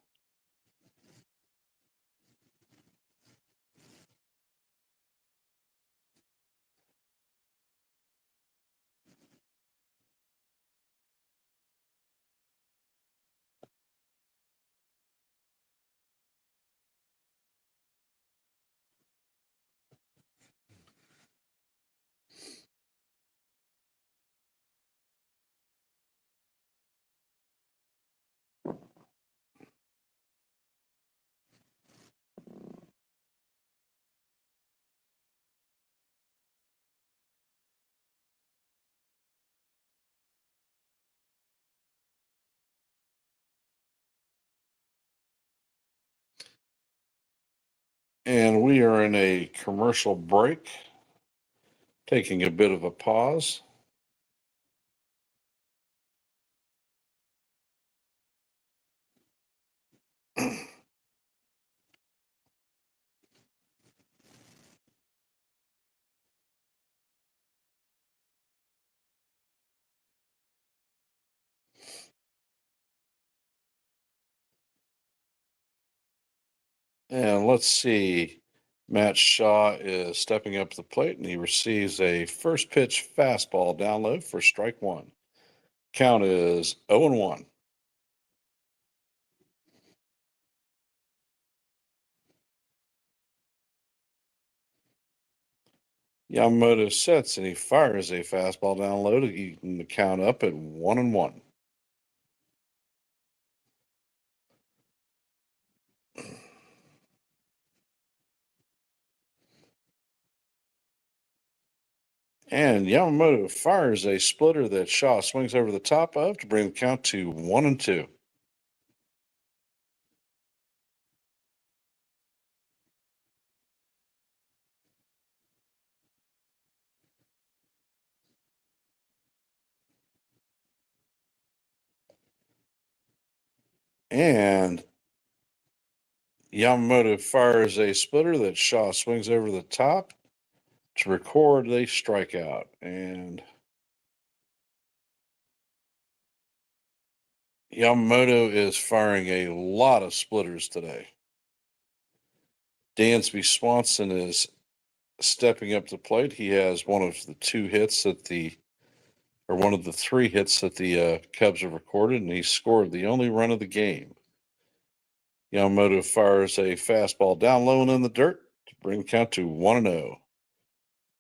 And we are in a commercial break, taking a bit of a pause. And let's see. Matt Shaw is stepping up to the plate and he receives a first pitch fastball down low for strike one. Count is 0-1. Yamamoto sets and he fires a fastball down low to even the count up at 1-1. And Yamamoto fires a splitter that Shaw swings over the top of to bring the count to 1-2. And Yamamoto fires a splitter that Shaw swings over the top to record a strikeout. And Yamamoto is firing a lot of splitters today. Dansby Swanson is stepping up to the plate. He has one of the 3 hits that the Cubs have recorded, and he scored the only run of the game. Yamamoto fires a fastball down low and in the dirt to bring the count to 1-0.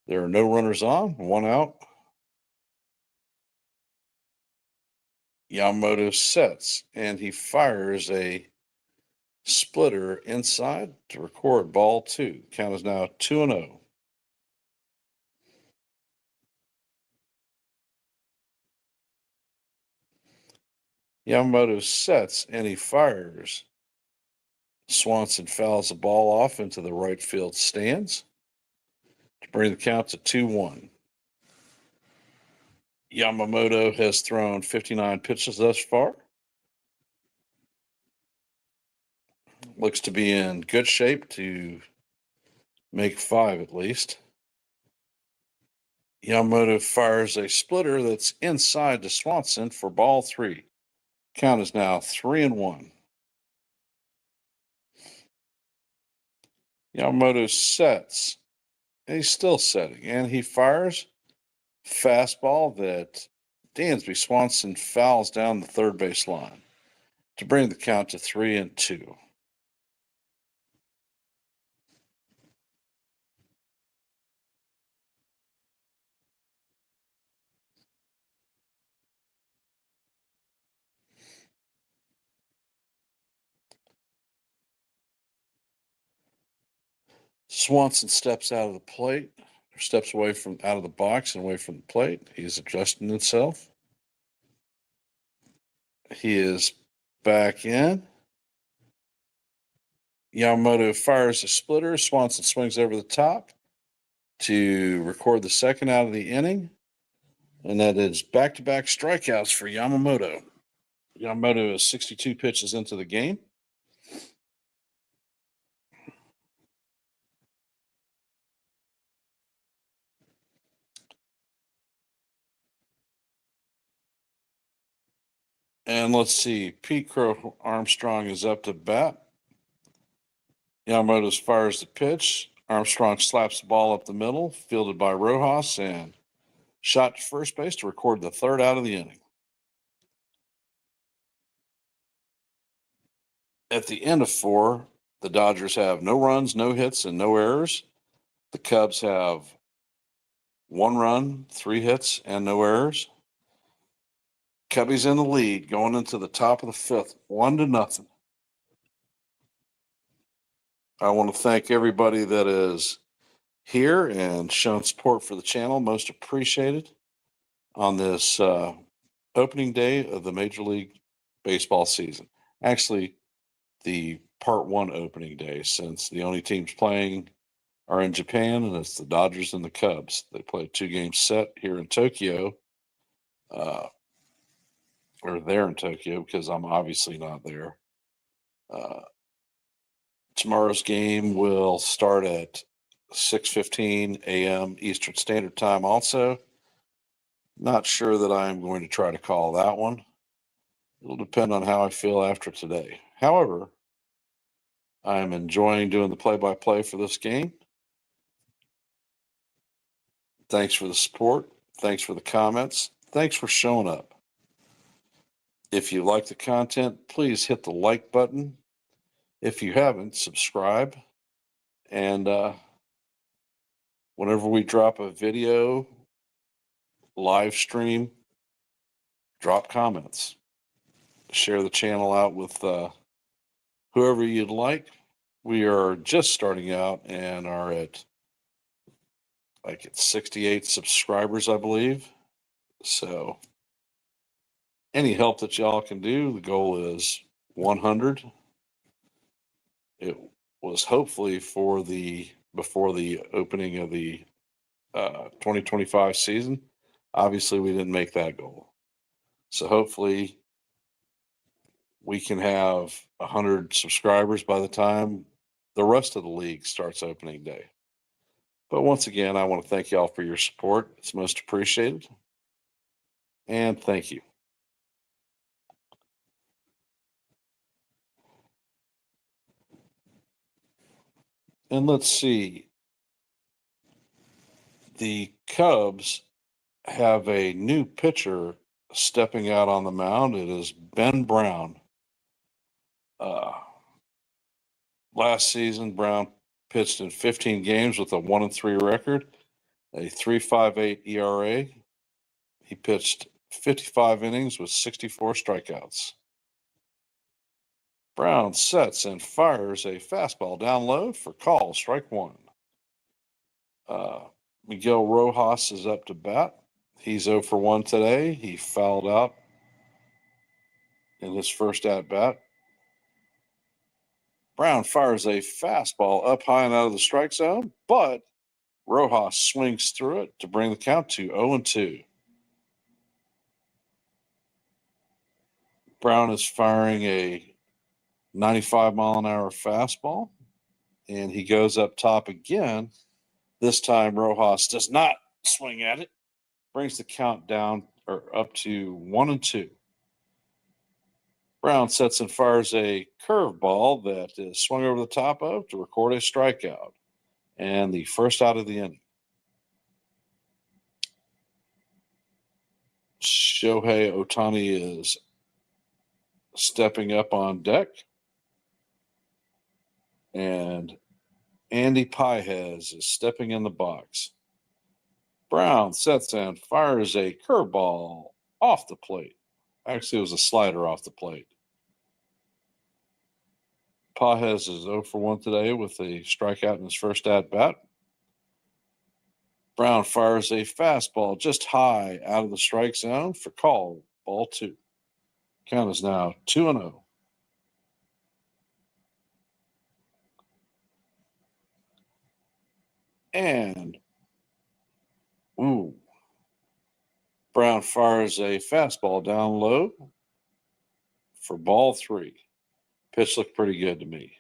There are no runners on, 1 out. Yamamoto sets and he fires a splitter inside to record ball 2. Count is now 2-0. Yamamoto sets and he fires. Swanson fouls the ball off into the right field stands to bring the count to 2-1. Yamamoto has thrown 59 pitches thus far. Looks to be in good shape to make 5 at least. Yamamoto fires a splitter that's inside to Swanson for ball 3. Count is now 3-1. Yamamoto sets. And he's still setting. And he fires fastball that Dansby Swanson fouls down the third base line to bring the count to 3-2. Swanson steps out of the plate, or steps away from out of the box and away from the plate. He's adjusting himself. He is back in. Yamamoto fires a splitter. Swanson swings over the top to record the second out of the inning. And that is back-to-back strikeouts for Yamamoto. Yamamoto is 62 pitches into the game. And let's see, Pete Crow Armstrong is up to bat. Yamamoto fires the pitch. Armstrong slaps the ball up the middle, fielded by Rojas, and shot to first base to record the third out of the inning. At the end of 4, the Dodgers have no runs, no hits, and no errors. The Cubs have 1 run, 3 hits, and no errors. Cubbies in the lead going into the top of the 5th, 1-0. I want to thank everybody that is here and shown support for the channel. Most appreciated on this opening day of the Major League Baseball season. Actually, the part 1 opening day, since the only teams playing are in Japan, and it's the Dodgers and the Cubs. They play a 2-game set here in Tokyo, or they're in Tokyo because I'm obviously not there. Tomorrow's game will start at 6:15 a.m. Eastern Standard Time also. Not sure that I'm going to try to call that one. It'll depend on how I feel after today. However, I'm enjoying doing the play-by-play for this game. Thanks for the support. Thanks for the comments. Thanks for showing up. If you like the content, please hit the like button. If you haven't, subscribe. And whenever we drop a video, live stream, drop comments. Share the channel out with whoever you'd like. We are just starting out and are at 68 subscribers, I believe. So any help that y'all can do, the goal is 100. It was hopefully before the opening of the 2025 season. Obviously, we didn't make that goal. So hopefully we can have 100 subscribers by the time the rest of the league starts opening day. But once again, I want to thank y'all for your support. It's most appreciated. And thank you. And let's see. The Cubs have a new pitcher stepping out on the mound. It is Ben Brown. Last season, Brown pitched in 15 games with a 1-3 record, a 3.58 ERA. He pitched 55 innings with 64 strikeouts. Brown sets and fires a fastball down low for call, strike 1. Miguel Rojas is up to bat. He's 0 for 1 today. He fouled out in his first at bat. Brown fires a fastball up high and out of the strike zone, but Rojas swings through it to bring the count to 0-2. Brown is firing a 95-mile-an-hour fastball, and he goes up top again. This time, Rojas does not swing at it, brings the count down or up to 1-2. Brown sets and fires a curveball that is swung over the top of to record a strikeout and the first out of the inning. Shohei Ohtani is stepping up on deck, and Andy Pages is stepping in the box. Brown sets and fires a curveball off the plate. Actually, it was a slider off the plate. Pages is 0 for 1 today with a strikeout in his first at bat. Brown fires a fastball just high out of the strike zone for call, ball 2. Count is now 2-0. And, Brown fires a fastball down low for ball 3. Pitch looked pretty good to me.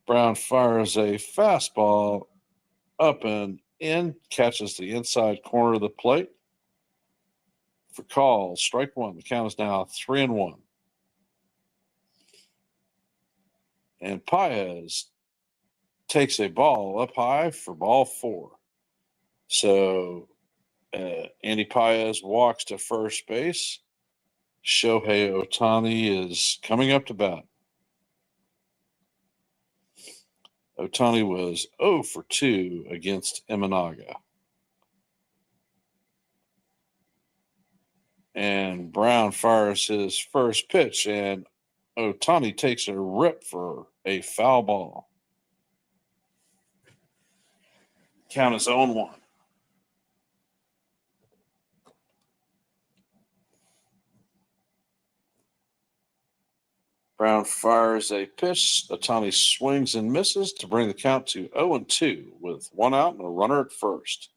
Brown fires a fastball up and in, catches the inside corner of the plate for call. Strike 1. The count is now 3-1. And Paez takes a ball up high for ball 4. So Andy Paez walks to first base. Shohei Ohtani is coming up to bat. Ohtani was 0 for 2 against Imanaga. And Brown fires his first pitch, and Ohtani takes a rip for a foul ball. Count is 0-1. Brown fires a pitch. Ohtani swings and misses to bring the count to 0-2 with 1 out and a runner at first.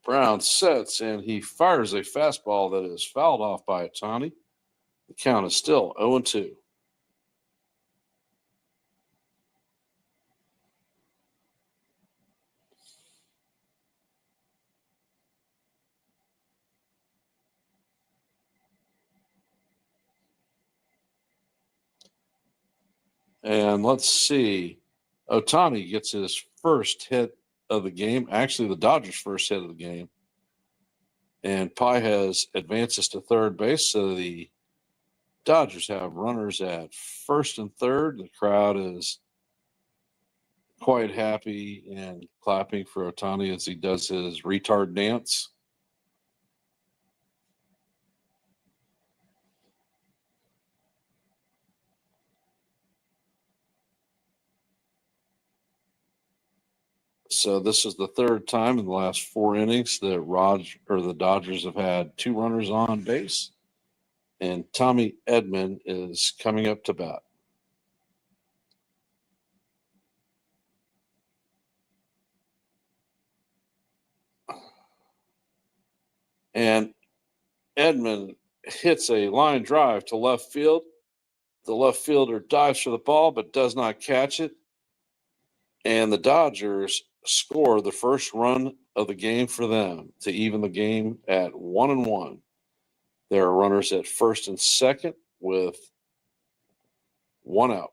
Brown sets and he fires a fastball that is fouled off by Ohtani. The count is still 0-2. And let's see. Ohtani gets his first hit of the game. Actually, the Dodgers' first hit of the game. And Paez advances to third base. So the Dodgers have runners at first and third. The crowd is quite happy and clapping for Ohtani as he does his retard dance. So this is the third time in the last 4 innings that the Dodgers have had 2 runners on base, and Tommy Edman is coming up to bat. And Edman hits a line drive to left field. The left fielder dives for the ball but does not catch it. And the Dodgers score the first run of the game for them to even the game at 1-1. There are runners at first and second with 1 out.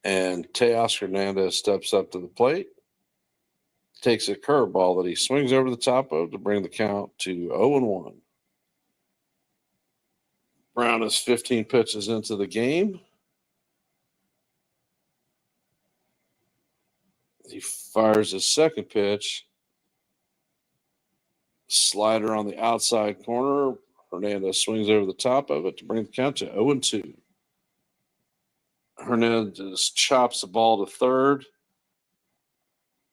And Teos Hernandez steps up to the plate, takes a curveball that he swings over the top of to bring the count to 0-1. Brown is 15 pitches into the game. He fires his second pitch. Slider on the outside corner. Hernandez swings over the top of it to bring the count to 0-2. Hernandez chops the ball to third.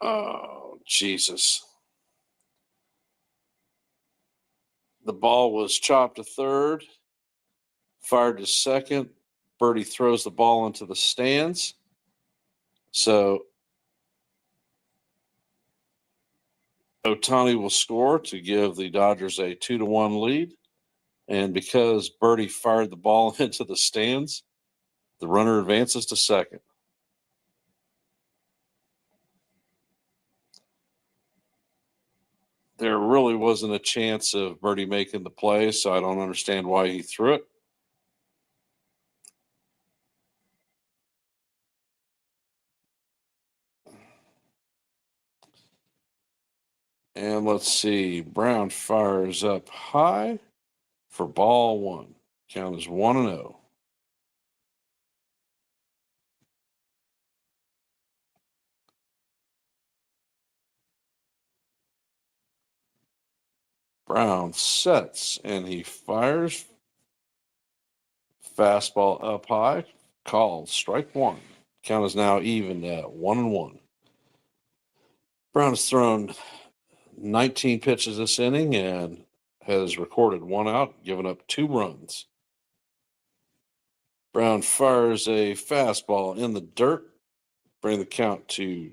Oh, Jesus. The ball was chopped to third, fired to second. Birdie throws the ball into the stands. So Ohtani will score to give the Dodgers a 2-1 lead. And because Birdie fired the ball into the stands, the runner advances to second. There really wasn't a chance of Birdie making the play, so I don't understand why he threw it. And let's see. Brown fires up high for ball one. Count is 1-0. Brown sets and he fires. Fastball up high. Called strike one. Count is now even at 1-1. Brown has thrown 19 pitches this inning and has recorded 1 out, given up 2 runs. Brown fires a fastball in the dirt, bring the count to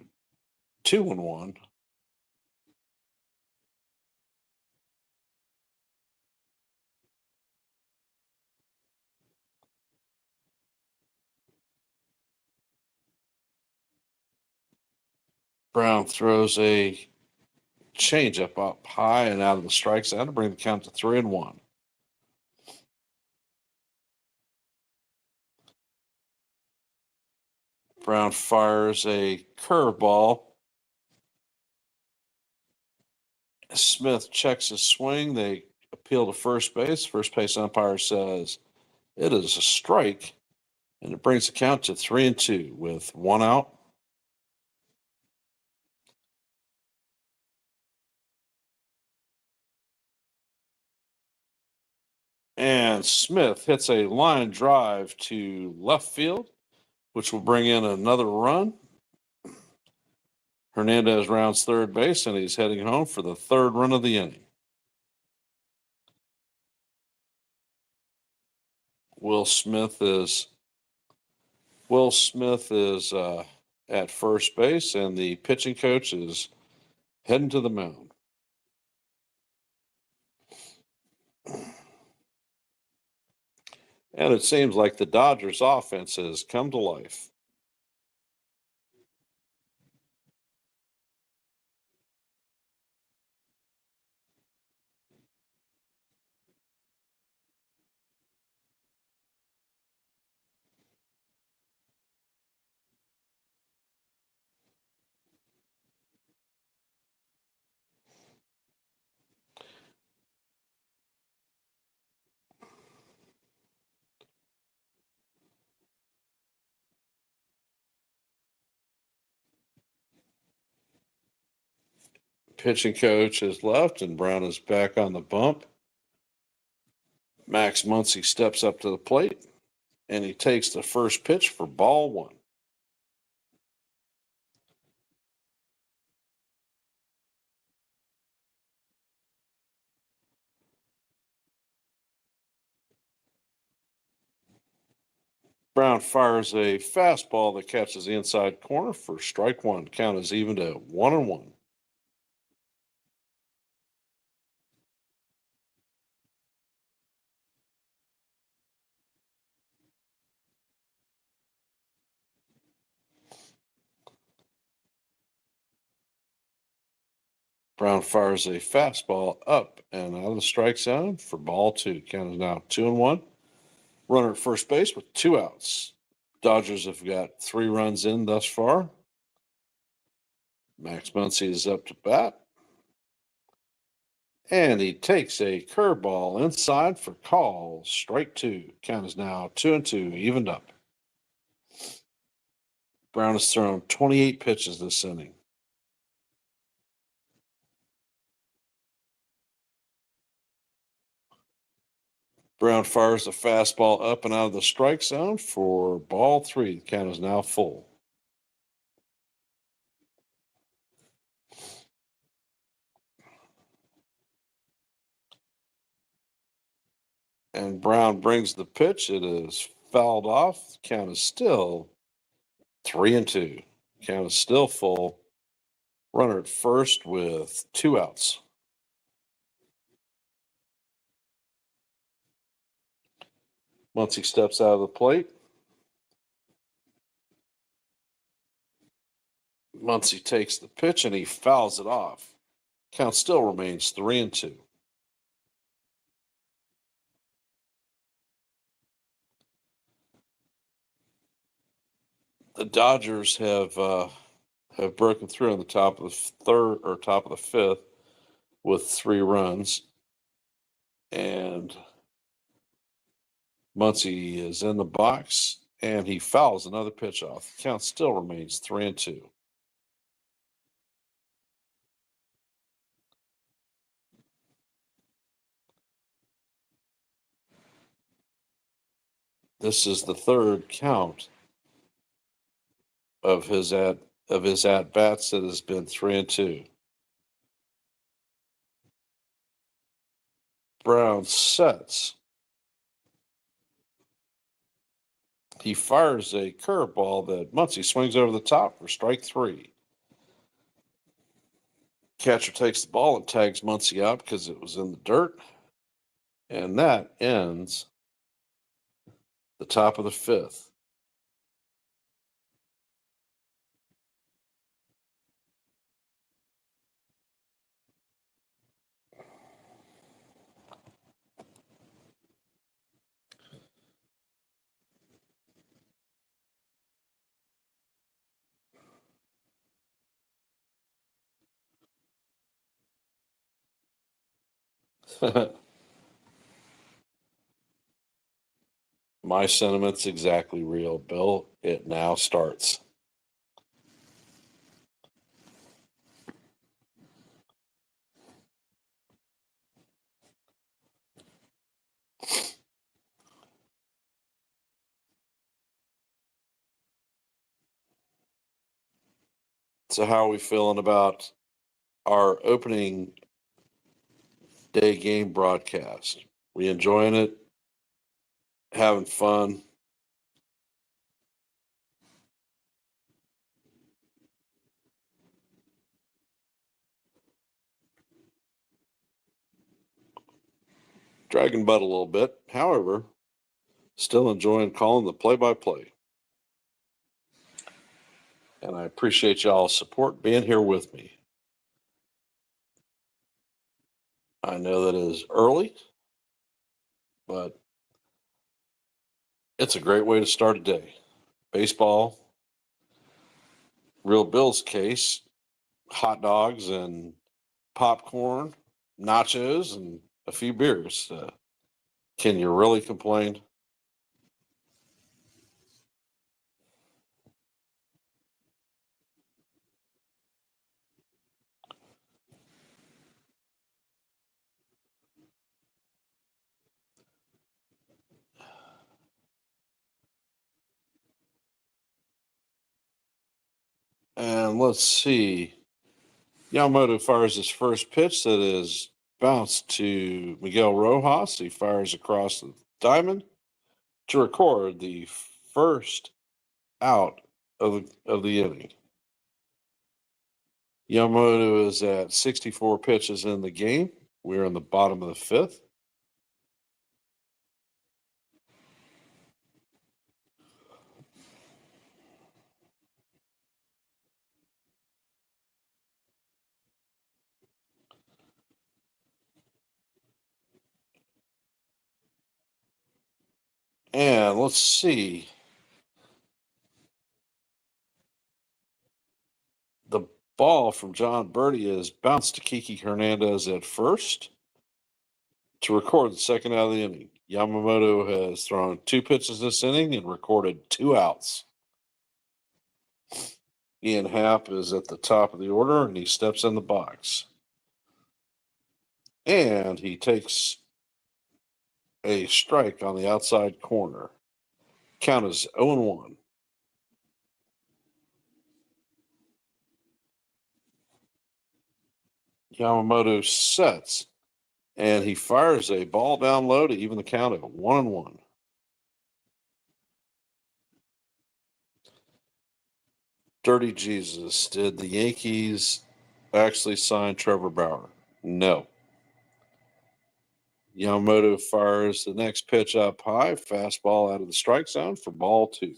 2-1. Brown throws a changeup up high and out of the strike zone to bring the count to 3-1. Brown fires a curveball. Smith checks his swing. They appeal to first base. First base umpire says it is a strike, and it brings the count to 3-2 with 1 out. And Smith hits a line drive to left field, which will bring in another run. Hernandez rounds third base, and he's heading home for the third run of the inning. Will Smith is at first base, and the pitching coach is heading to the mound. And it seems like the Dodgers offense has come to life. Pitching coach has left, and Brown is back on the bump. Max Muncy steps up to the plate, and he takes the first pitch for ball one. Brown fires a fastball that catches the inside corner for strike one. Count is even to 1-1. Brown fires a fastball up and out of the strike zone for ball two. Count is now 2-1. Runner at first base with 2 outs. Dodgers have got 3 runs in thus far. Max Muncy is up to bat. And he takes a curveball inside for call. Strike 2. Count is now 2-2, evened up. Brown has thrown 28 pitches this inning. Brown fires a fastball up and out of the strike zone for ball 3. The count is now full. And Brown brings the pitch. It is fouled off. The count is still 3-2. Count is still full. Runner at first with 2 outs. Once he steps out of the plate, Muncy takes the pitch and he fouls it off. Count still remains 3-2. The Dodgers have broken through on the top of the third or top of the fifth. with 3 runs. And Muncy is in the box, and he fouls another pitch off. The count still remains 3-2. This is the third count of his at bats that has been 3-2. Brown sets. He fires a curveball that Muncy swings over the top for strike 3. Catcher takes the ball and tags Muncy out because it was in the dirt. And that ends the top of the 5th. My sentiment's exactly real, Bill. It now starts. So how are we feeling about our opening day game broadcast? We enjoying it? Having fun? Dragging butt a little bit. However, still enjoying calling the play-by-play. And I appreciate y'all's support being here with me. I know that it is early, but it's a great way to start a day. Baseball, Real Bill's case, hot dogs and popcorn, nachos, and a few beers. Can you really complain? And let's see. Yamamoto fires his first pitch that is bounced to Miguel Rojas. He fires across the diamond to record the first out of the inning. Yamamoto is at 64 pitches in the game. We're in the bottom of the 5th. And let's see. The ball from John Birdie is bounced to Kiki Hernandez at first to record the second out of the inning. Yamamoto has thrown 2 pitches this inning and recorded 2 outs. Ian Happ is at the top of the order and he steps in the box. And he takes a strike on the outside corner. Count is 0-1. Yamamoto sets and he fires a ball down low to even the count at 1-1. Dirty Jesus, did the Yankees actually sign Trevor Bauer? No. Yamamoto fires the next pitch up high, fastball out of the strike zone for ball 2.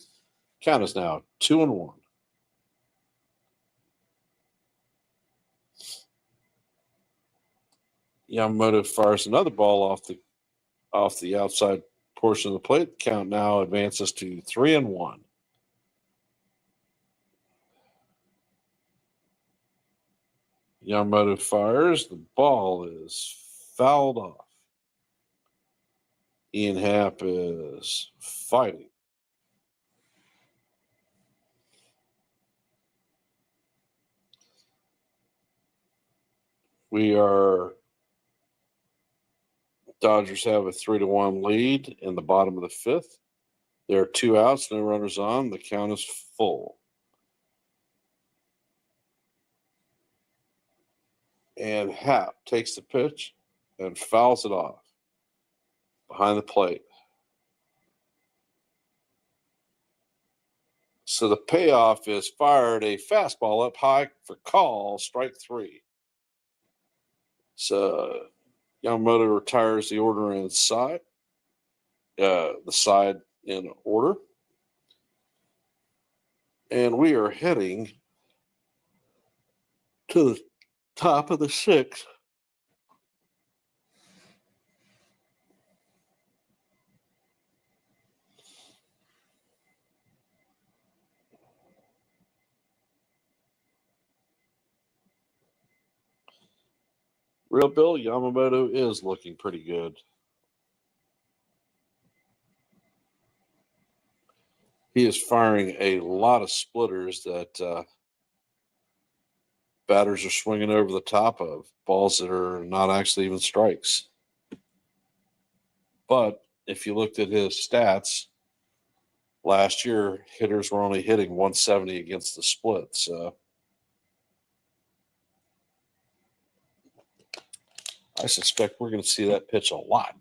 Count is now 2-1. Yamamoto fires another ball off the outside portion of the plate. Count now advances to 3-1. Yamamoto fires. The ball is fouled off. Ian Happ is fighting. Dodgers have a 3-1 lead in the bottom of the fifth. There are 2 outs, no runners on. The count is full. And Happ takes the pitch and fouls it off behind the plate. So the payoff is fired a fastball up high for call, strike 3. So Yamamoto retires the order inside, the side in order. And we are heading to the top of the 6th. Real Bill, Yamamoto is looking pretty good. He is firing a lot of splitters that batters are swinging over the top of, balls that are not actually even strikes. But if you looked at his stats, last year hitters were only hitting 170 against the split. So I suspect we're going to see that pitch a lot.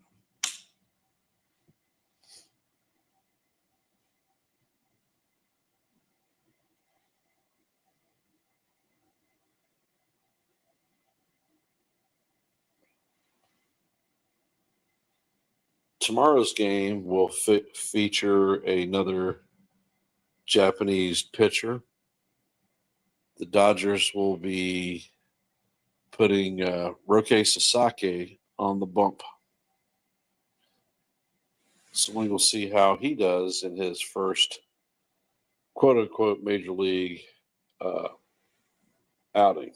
Tomorrow's game will feature another Japanese pitcher. The Dodgers will be putting Roque Sasaki on the bump. So we will see how he does in his first quote-unquote major league outing.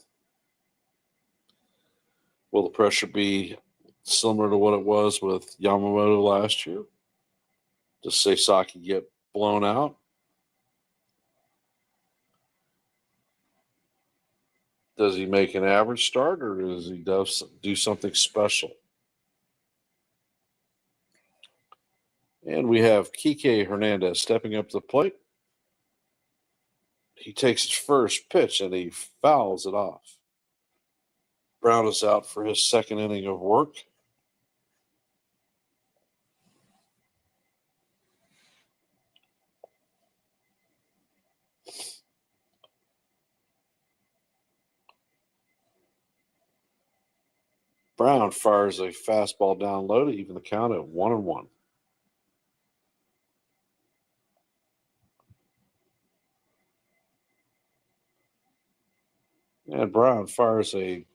Will the pressure be similar to what it was with Yamamoto last year? Does Sasaki get blown out? Does he make an average start, or does he do something special? And we have Kike Hernandez stepping up to the plate. He takes his first pitch and he fouls it off. Brown is out for his second inning of work. Brown fires a fastball down low to even the count at 1-1. And Brown fires a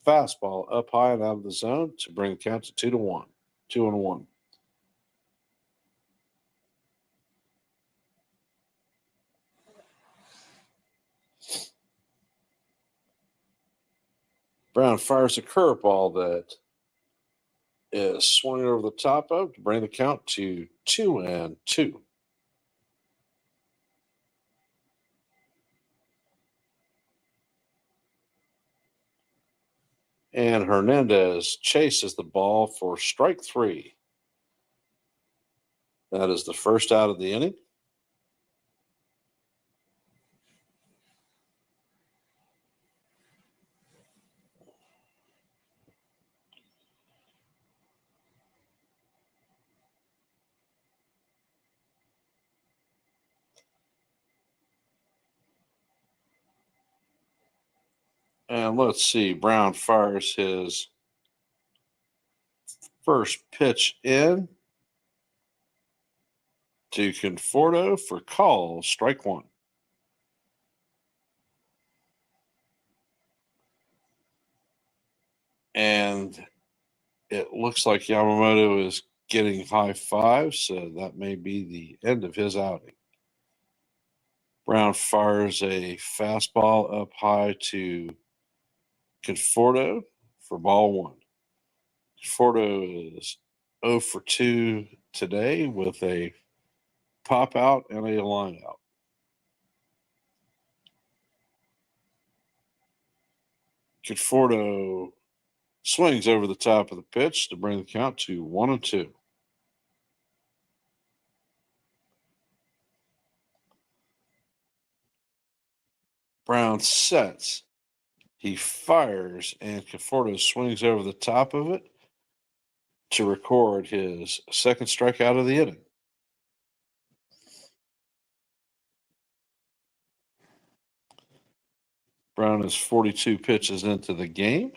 fastball up high and out of the zone to bring the count to 2-1. 2-1. Brown fires a curveball that is swung over the top of to bring the count to 2-2. And Hernandez chases the ball for strike 3. That is the first out of the inning. And let's see, Brown fires his first pitch in to Conforto for call, strike 1. And it looks like Yamamoto is getting high five, so that may be the end of his outing. Brown fires a fastball up high to Conforto for ball one. Conforto is 0 for 2 today with a pop out and a line out. Conforto swings over the top of the pitch to bring the count to 1-2. Brown sets. He fires, and Conforto swings over the top of it to record his second strikeout of the inning. Brown is 42 pitches into the game.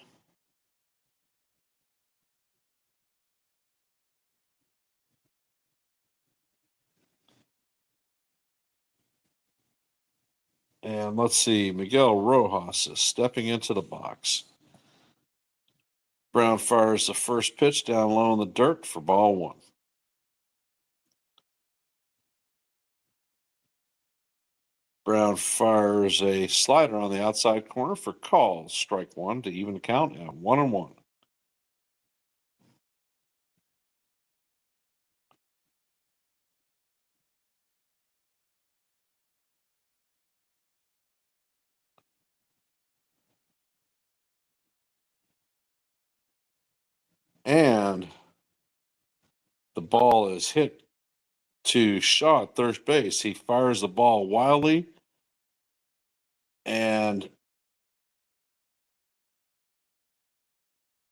And let's see, Miguel Rojas is stepping into the box. Brown fires the first pitch down low in the dirt for ball one. Brown fires a slider on the outside corner for calls. Strike one to even the count at 1-1. And the ball is hit to Shaw at third base. He fires the ball wildly, and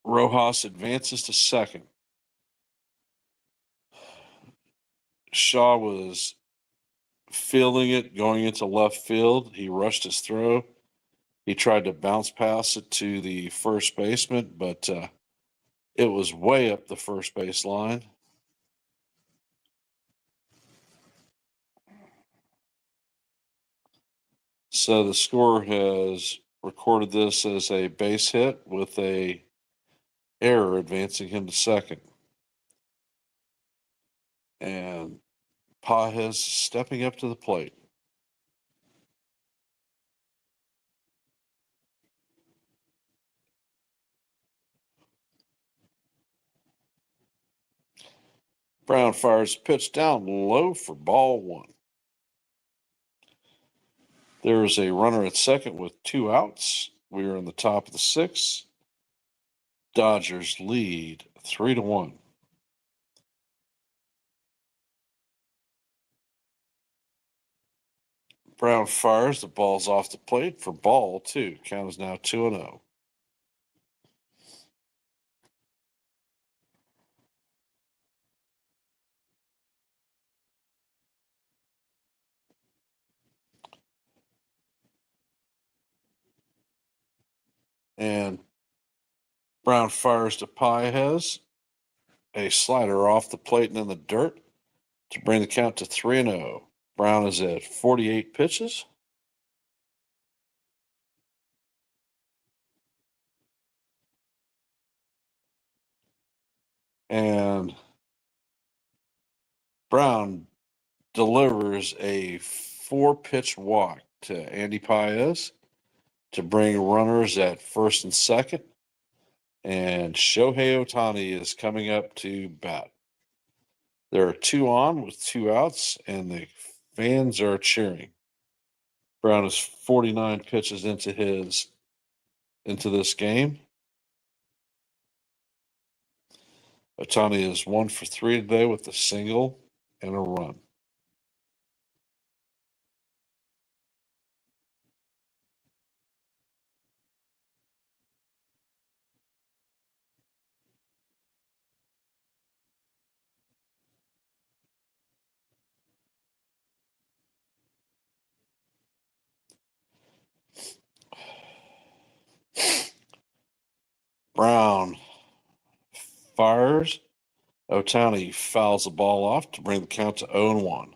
Rojas advances to second. Shaw was feeling it going into left field. He rushed his throw. He tried to bounce pass it to the first baseman, but it was way up the first base line. So the score has recorded this as a base hit with a error advancing him to second. And Pages stepping up to the plate. Brown fires pitch down low for ball one. There is a runner at second with 2 outs. We are in the top of the 6th. Dodgers lead 3-1. Brown fires. The ball's off the plate for ball 2. Count is now 2-0. And Brown fires to Pages. A slider off the plate and in the dirt to bring the count to 3-0. Brown is at 48 pitches. And Brown delivers a 4-pitch walk to Andy Pages to bring runners at first and second. And Shohei Ohtani is coming up to bat. There are 2 on with 2 outs, and the fans are cheering. Brown is 49 pitches into this game. Ohtani is 1 for 3 today with a single and a run. Brown fires. Ohtani fouls the ball off to bring the count to 0-1.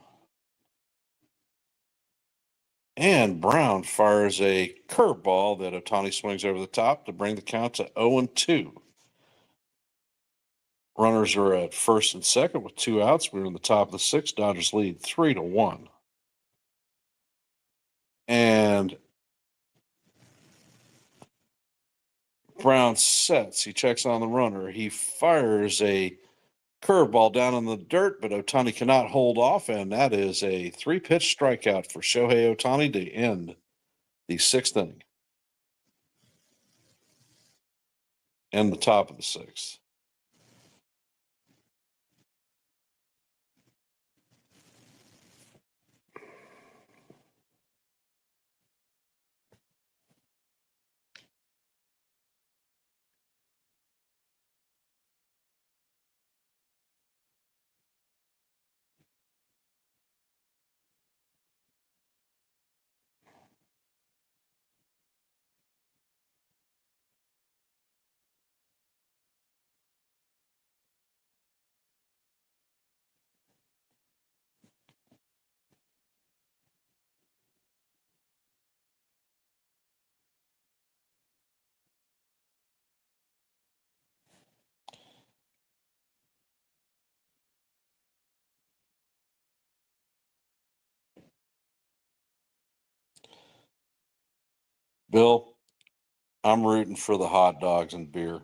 And Brown fires a curveball that Ohtani swings over the top to bring the count to 0-2. Runners are at first and second with 2 outs. We're in the top of the 6th. Dodgers lead 3-1. And Brown sets. He checks on the runner. He fires a curveball down in the dirt, but Ohtani cannot hold off, and that is a 3-pitch strikeout for Shohei Ohtani to end the 6th inning and the top of the 6th. Bill, I'm rooting for the hot dogs and beer.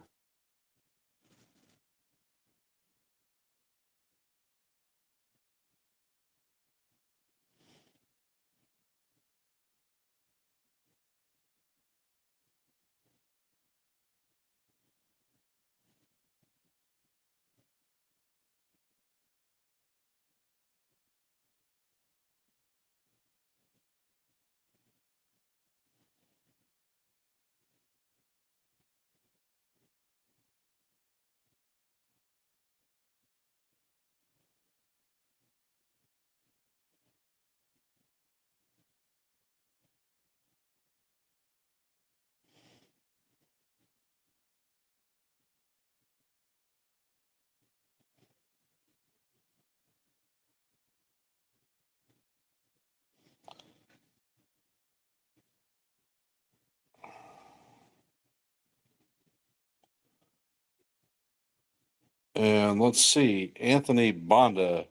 And let's see, Anthony Bonda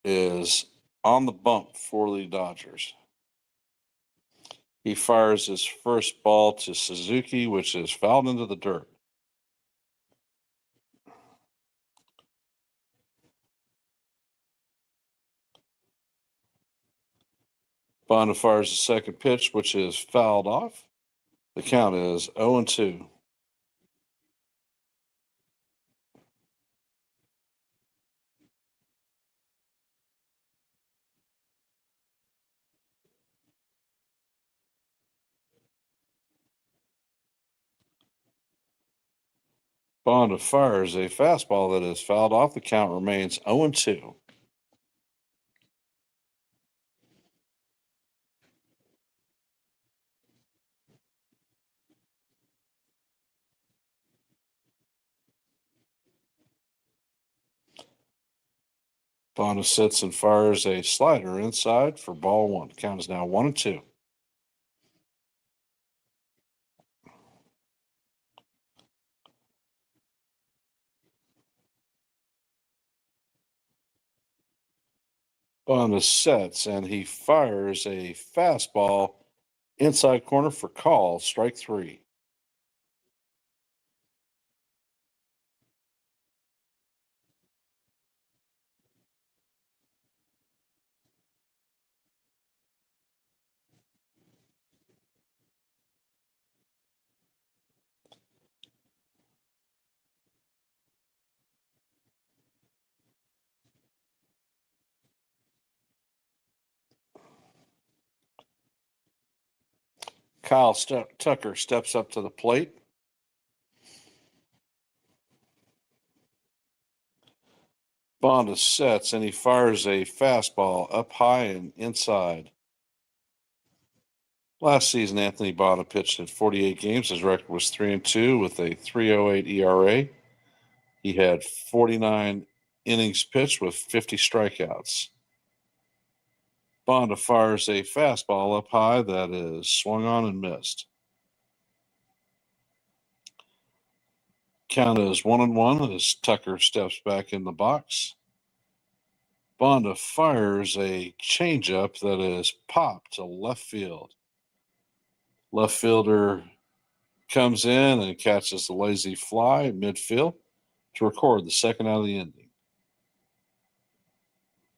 is on the bump for the Dodgers. He fires his first ball to Suzuki, which is fouled into the dirt. Bonda fires the second pitch, which is fouled off. The count is 0-2. Bonda fires a fastball that is fouled off. The count remains 0-2. Bonda sits and fires a slider inside for ball one. The count is now 1-2. Bonda sets and he fires a fastball inside corner for call, strike 3. Kyle Tucker steps up to the plate. Bonda sets and he fires a fastball up high and inside. Last season, Anthony Bonda pitched in 48 games. His record was 3-2 with a 3.08 ERA. He had 49 innings pitched with 50 strikeouts. Bonda fires a fastball up high that is swung on and missed. Count is 1-1 as Tucker steps back in the box. Bonda fires a changeup that is popped to left field. Left fielder comes in and catches the lazy fly at midfield to record the second out of the inning.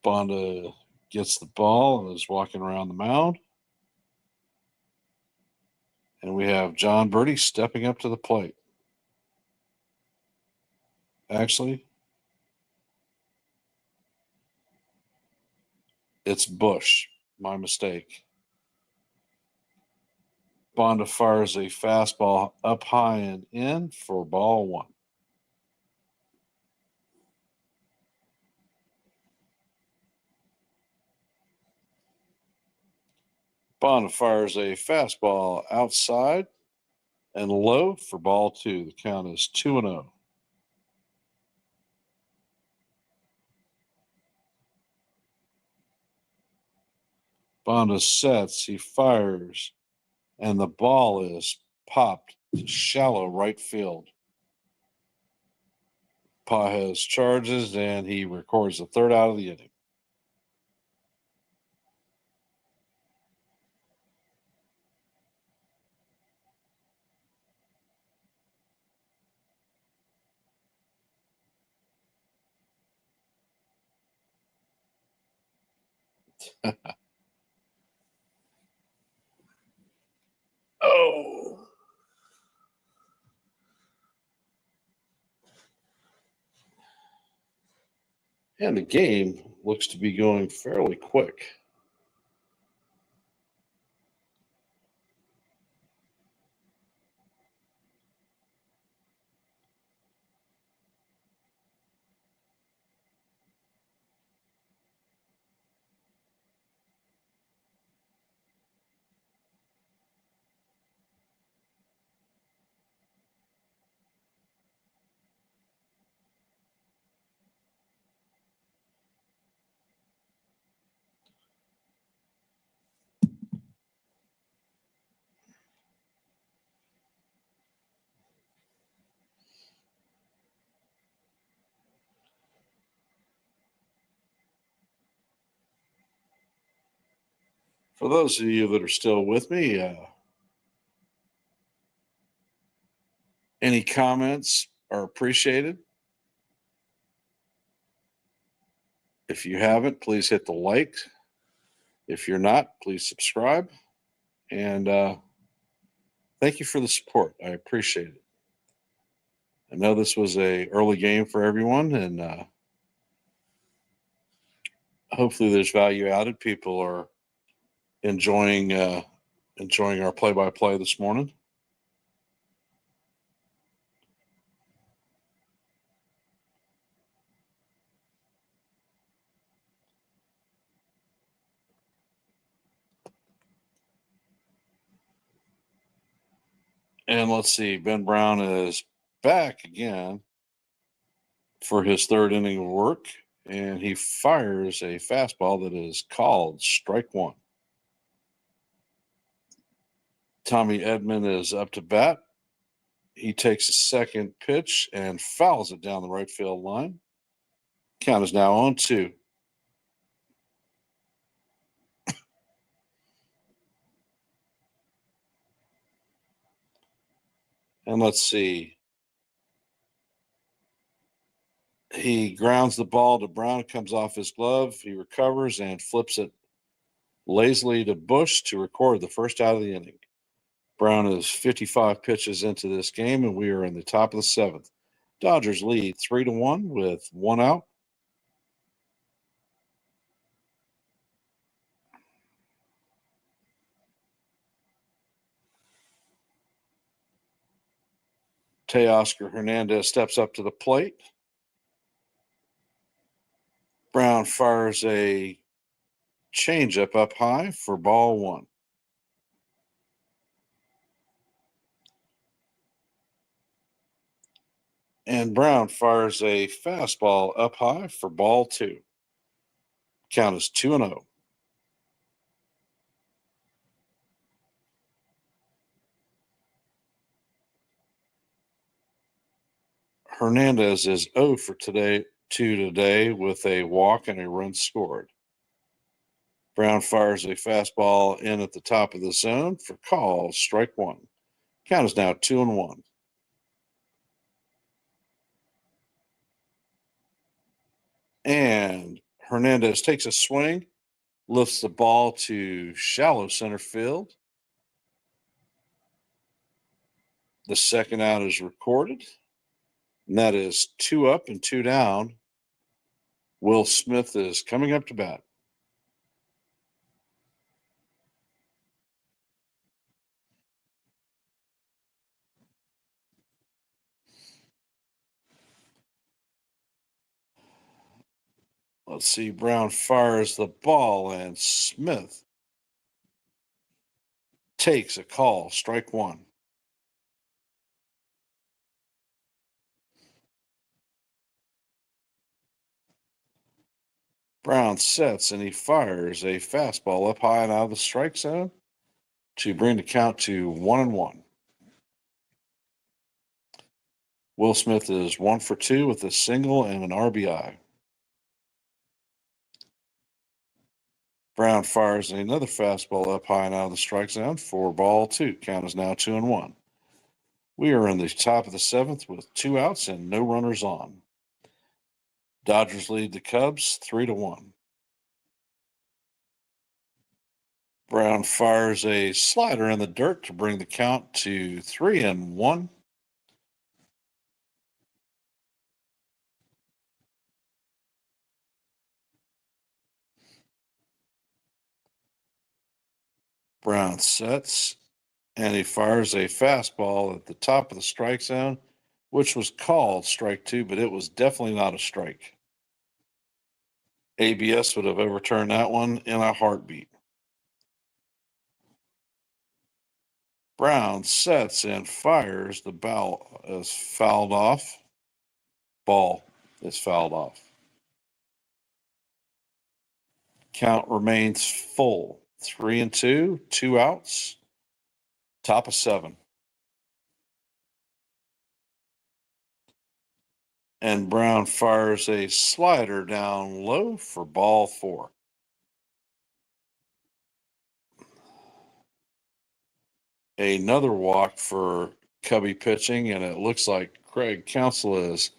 Bonda gets the ball and is walking around the mound. And we have John Birdie stepping up to the plate. Actually, it's Bush. My mistake. Bonda fires a fastball up high and in for ball one. Bonda fires a fastball outside and low for ball two. The count is 2-0. Bonda sets, he fires, and the ball is popped to shallow right field. Pages charges and he records the third out of the inning. Oh. And the game looks to be going fairly quick. For those of you that are still with me, any comments are appreciated. If you haven't, please hit the like. If you're not, please subscribe. And thank you for the support. I appreciate it. I know this was a early game for everyone, and hopefully there's value added. People are enjoying our play-by-play this morning. And let's see, Ben Brown is back again for his third inning of work, and he fires a fastball that is called strike one. Tommy Edman is up to bat. He takes a second pitch and fouls it down the right field line. Count is now on 2. And let's see. He grounds the ball to Brown, comes off his glove. He recovers and flips it lazily to Bush to record the first out of the inning. Brown is 55 pitches into this game, and we are in the top of the 7th. Dodgers lead 3-1 with 1 out. Teoscar Hernandez steps up to the plate. Brown fires a changeup up high for ball one. And Brown fires a fastball up high for ball two. Count is 2-0. Hernandez is 0 for today with a walk and a run scored. Brown fires a fastball in at the top of the zone for call, strike one. Count is now 2-1. And Hernandez takes a swing, lifts the ball to shallow center field. The second out is recorded, and that is 2 up and 2 down. Will Smith is coming up to bat. Let's see. Brown fires the ball, and Smith takes a call. Strike one. Brown sets and he fires a fastball up high and out of the strike zone to bring the count to 1-1. Will Smith is 1 for 2 with a single and an RBI. Brown fires another fastball up high and out of the strike zone for ball 2. Count is now 2-1. We are in the top of the 7th with 2 outs and no runners on. Dodgers lead the Cubs 3-1. Brown fires a slider in the dirt to bring the count to 3-1. Brown sets and he fires a fastball at the top of the strike zone, which was called strike 2, but it was definitely not a strike. ABS would have overturned that one in a heartbeat. Brown sets and fires. The ball is fouled off. Ball is fouled off. Count remains full. 3-2, 2 outs. Top of 7. And Brown fires a slider down low for ball 4. Another walk for Cubby pitching, and it looks like Craig Counsell is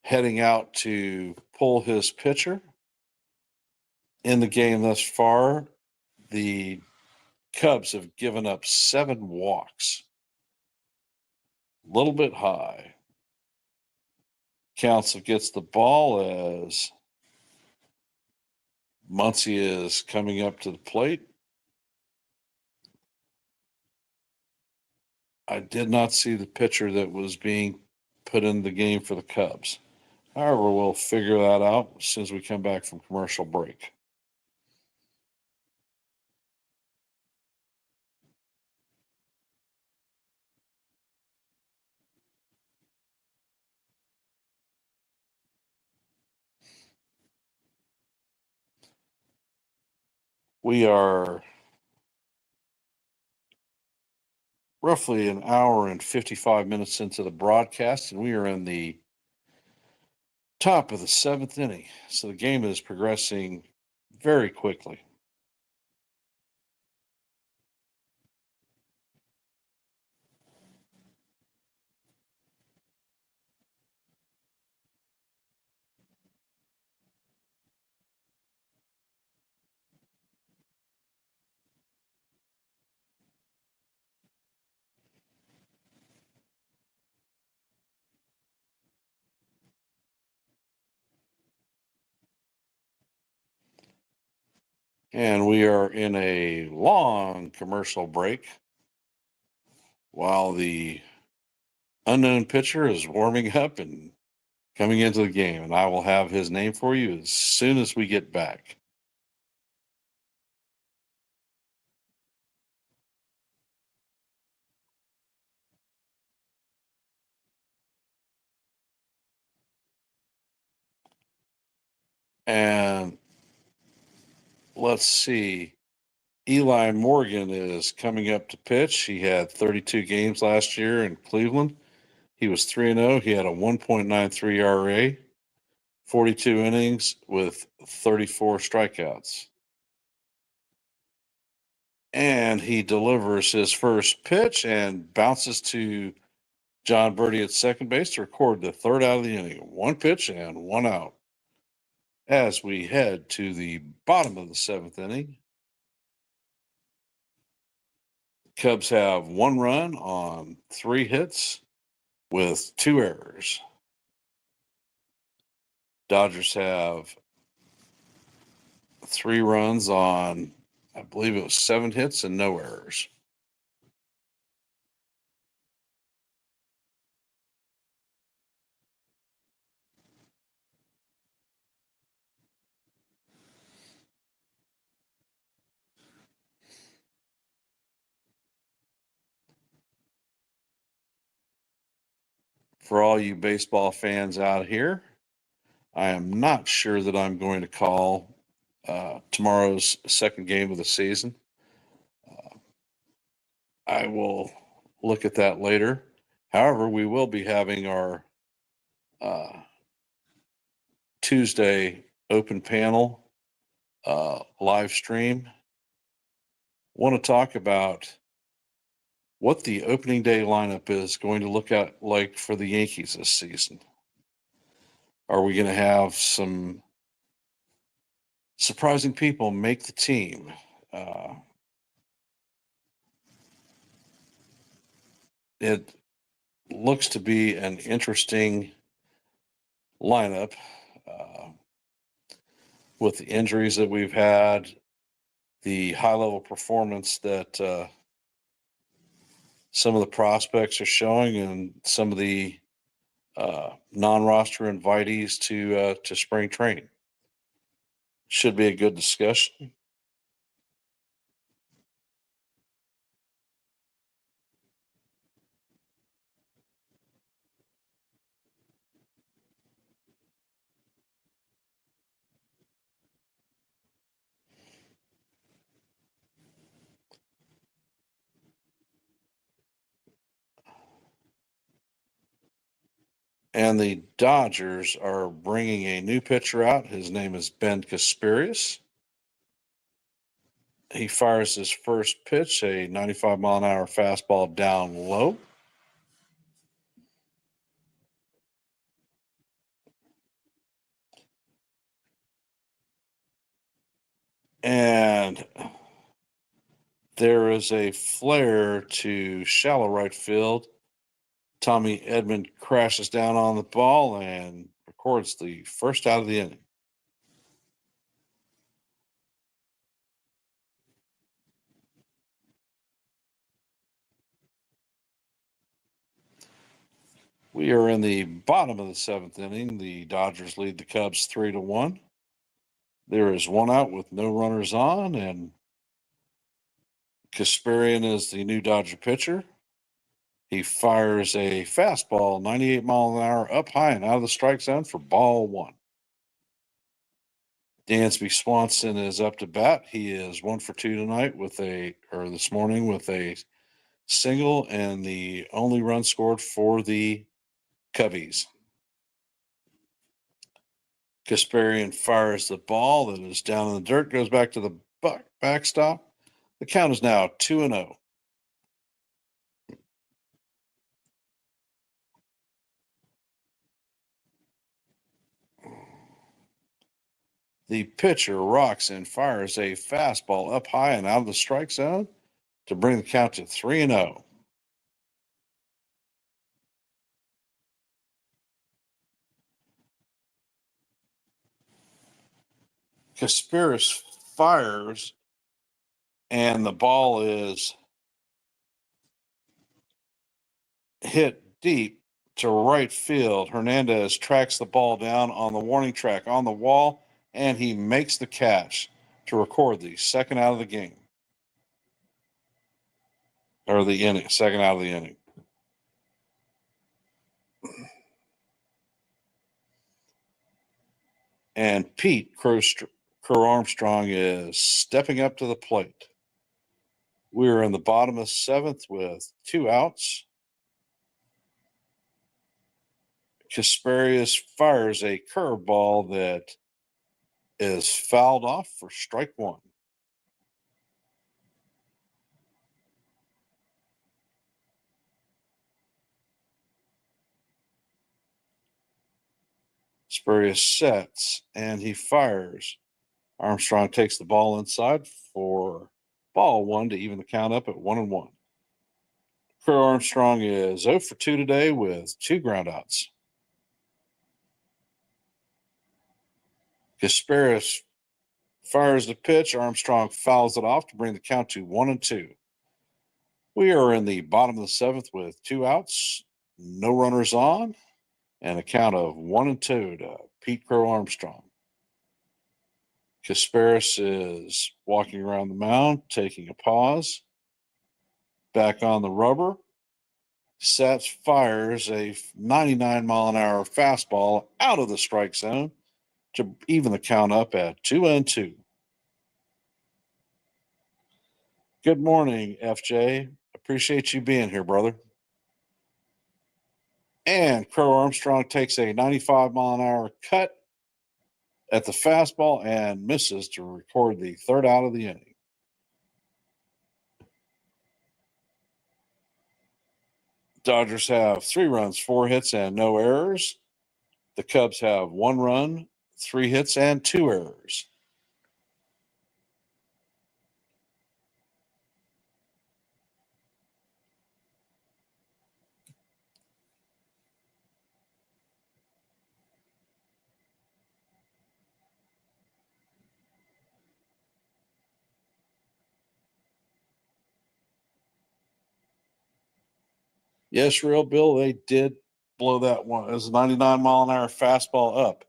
heading out to pull his pitcher. In the game thus far, the Cubs have given up 7 walks. A little bit high. Counsell gets the ball as Muncy is coming up to the plate. I did not see the pitcher that was being put in the game for the Cubs. However, we'll figure that out as soon as we come back from commercial break. We are roughly an hour and 55 minutes into the broadcast, and we are in the top of the 7th inning. So the game is progressing very quickly. And we are in a long commercial break while the unknown pitcher is warming up and coming into the game. And I will have his name for you as soon as we get back. And let's see. Eli Morgan is coming up to pitch. He had 32 games last year in Cleveland. He was 3-0. He had a 1.93 ERA, 42 innings with 34 strikeouts. And he delivers his first pitch and bounces to John Birdie at second base to record the third out of the inning. One pitch and one out. As we head to the bottom of the seventh inning, Cubs have one run on three hits with two errors. Dodgers have three runs on, I believe it was 7 hits and no errors. For all you baseball fans out here, I am not sure that I'm going to call tomorrow's second game of the season. I will look at that later. However, we will be having our Tuesday open panel live stream. Want to talk about what the opening day lineup is going to look at like for the Yankees this season. Are we going to have some surprising people make the team? It looks to be an interesting lineup with the injuries that we've had, the high level performance that some of the prospects are showing, and some of the non-roster invitees to spring training. Should be a good discussion. And the Dodgers are bringing a new pitcher out. His name is Ben Kasparius. He fires his first pitch, a 95-mile-an-hour fastball down low. And there is a flare to shallow right field. Tommy Edman crashes down on the ball and records the first out of the inning. We are in the bottom of the seventh inning. The Dodgers lead the Cubs 3-1. There is one out with no runners on, and Kasparian is the new Dodger pitcher. He fires a fastball, 98 miles an hour, up high and out of the strike zone for ball one. Dansby Swanson is up to bat. He is 1 for 2 tonight this morning with a single and the only run scored for the Cubbies. Kasparian fires the ball that is down in the dirt, goes back to the backstop. The count is now 2-0. The pitcher rocks and fires a fastball up high and out of the strike zone to bring the count to 3-0. Kasparius fires, and the ball is hit deep to right field. Hernandez tracks the ball down on the warning track on the wall, and he makes the catch to record the second out of the game. Or the inning, second out of the inning. And Pete Crow Armstrong is stepping up to the plate. We're in the bottom of seventh with 2 outs. Kasparius fires a curveball that is fouled off for strike one. Spurious sets and he fires. Armstrong takes the ball inside for ball one to even the count up at 1-1. Crow Armstrong is 0 for 2 today with 2 groundouts. Kasparis fires the pitch. Armstrong fouls it off to bring the count to 1-2. We are in the bottom of the 7th with 2 outs, no runners on, and a count of 1-2 to Pete Crow Armstrong. Kasparis is walking around the mound, taking a pause. Back on the rubber. Sets fires a 99-mile-an-hour fastball out of the strike zone to even the count up at 2-2. Good morning, FJ. Appreciate you being here, brother. And Crow Armstrong takes a 95-mile-an-hour cut at the fastball and misses to record the 3rd out of the inning. Dodgers have 3 runs, 4 hits, and no errors. The Cubs have 1 run, 3 hits, and 2 errors. Yes, Real Bill, they did blow that one. It was a 99-mile-an-hour fastball up.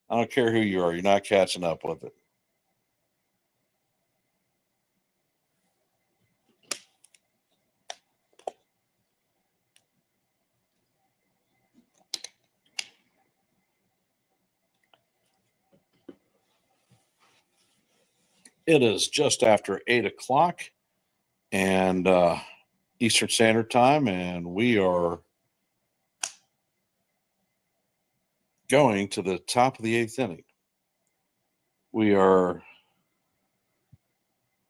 I don't care who you are. You're not catching up with it. It is just after 8 o'clock and Eastern Standard Time, and we are going to the top of the 8th inning. We are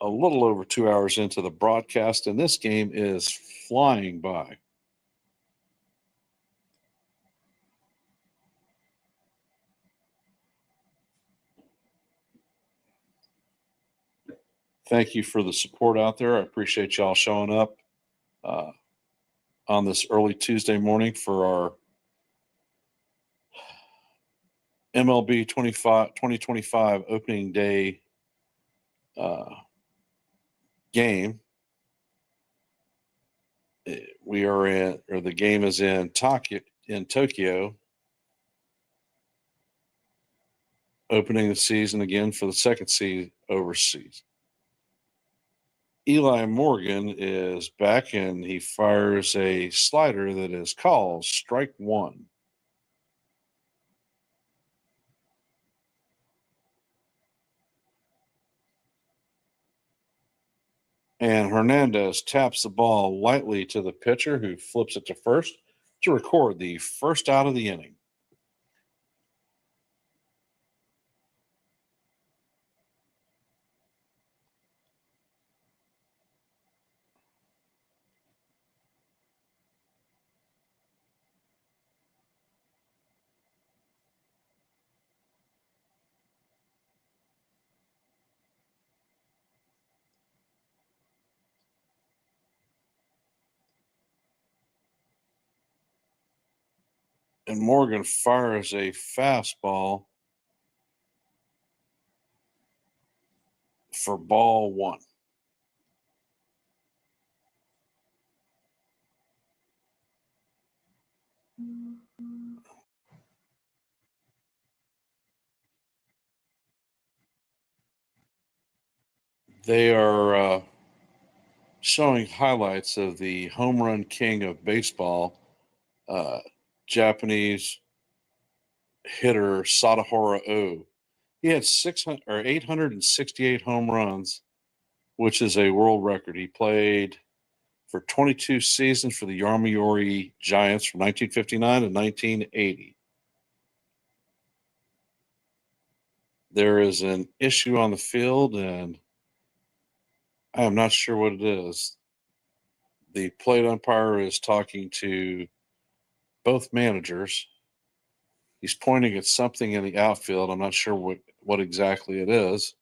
a little over 2 hours into the broadcast, and this game is flying by. Thank you for the support out there. I appreciate y'all showing up on this early Tuesday morning for our MLB 2025 opening day game. We are in, or the game is in Tokyo, opening the season again for the second season overseas. Eli Morgan is back and he fires a slider that is called strike 1. And Hernandez taps the ball lightly to the pitcher who flips it to first to record the 1st out of the inning. And Morgan fires a fastball for ball 1. They are showing highlights of the home run king of baseball, Japanese hitter Sadahara O. He had 868 home runs, which is a world record. He played for 22 seasons for the Yomiuri Giants from 1959 to 1980. There is an issue on the field, and I am not sure what it is. The plate umpire is talking to both managers. He's pointing at something in the outfield. I'm not sure what exactly it is.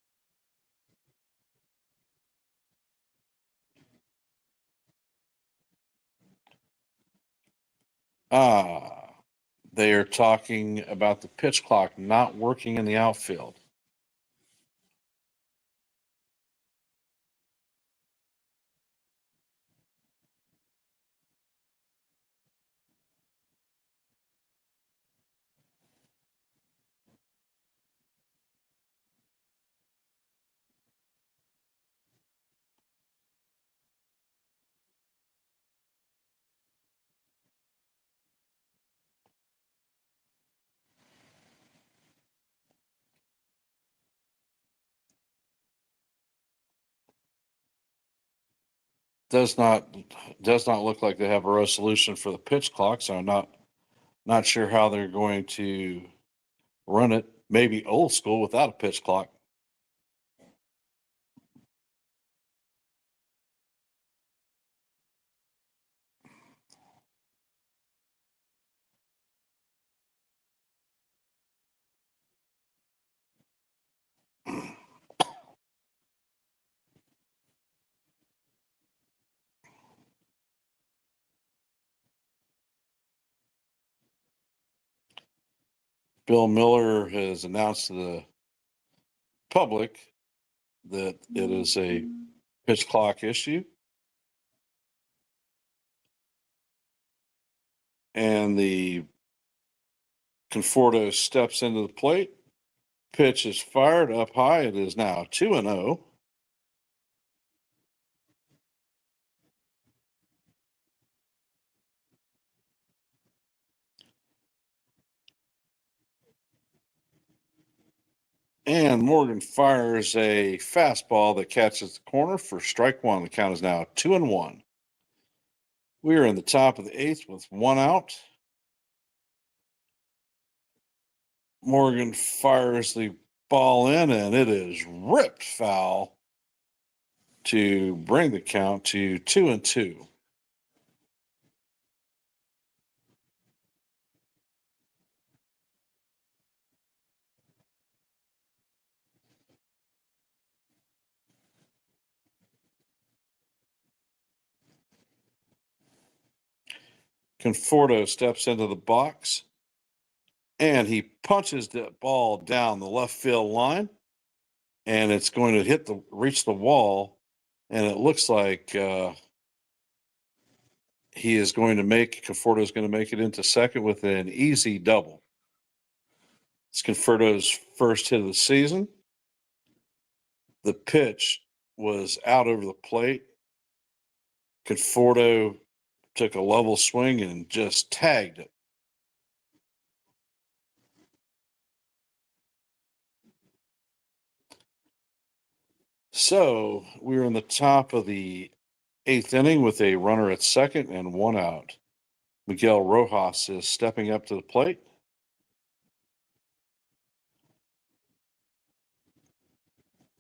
They are talking about the pitch clock not working in the outfield. Does not look like they have a resolution for the pitch clock, so I'm not sure how they're going to run it. Maybe old school without a pitch clock. Bill Miller has announced to the public that it is a pitch clock issue. And the Conforto steps into the plate. Pitch is fired up high. It is now 2-0. And Morgan fires a fastball that catches the corner for strike one. The count is now 2-1. We are in the top of the eighth with one out. Morgan fires the ball in, and it is ripped foul to bring the count to 2-2. Conforto steps into the box and he punches the ball down the left field line, and it's going to reach the wall, and it looks like he is going to make Conforto is going to make it into second with an easy double. It's Conforto's first hit of the season. The pitch was out over the plate. Conforto took a level swing and just tagged it. So we're in the top of the eighth inning with a runner at second and one out. Miguel Rojas is stepping up to the plate.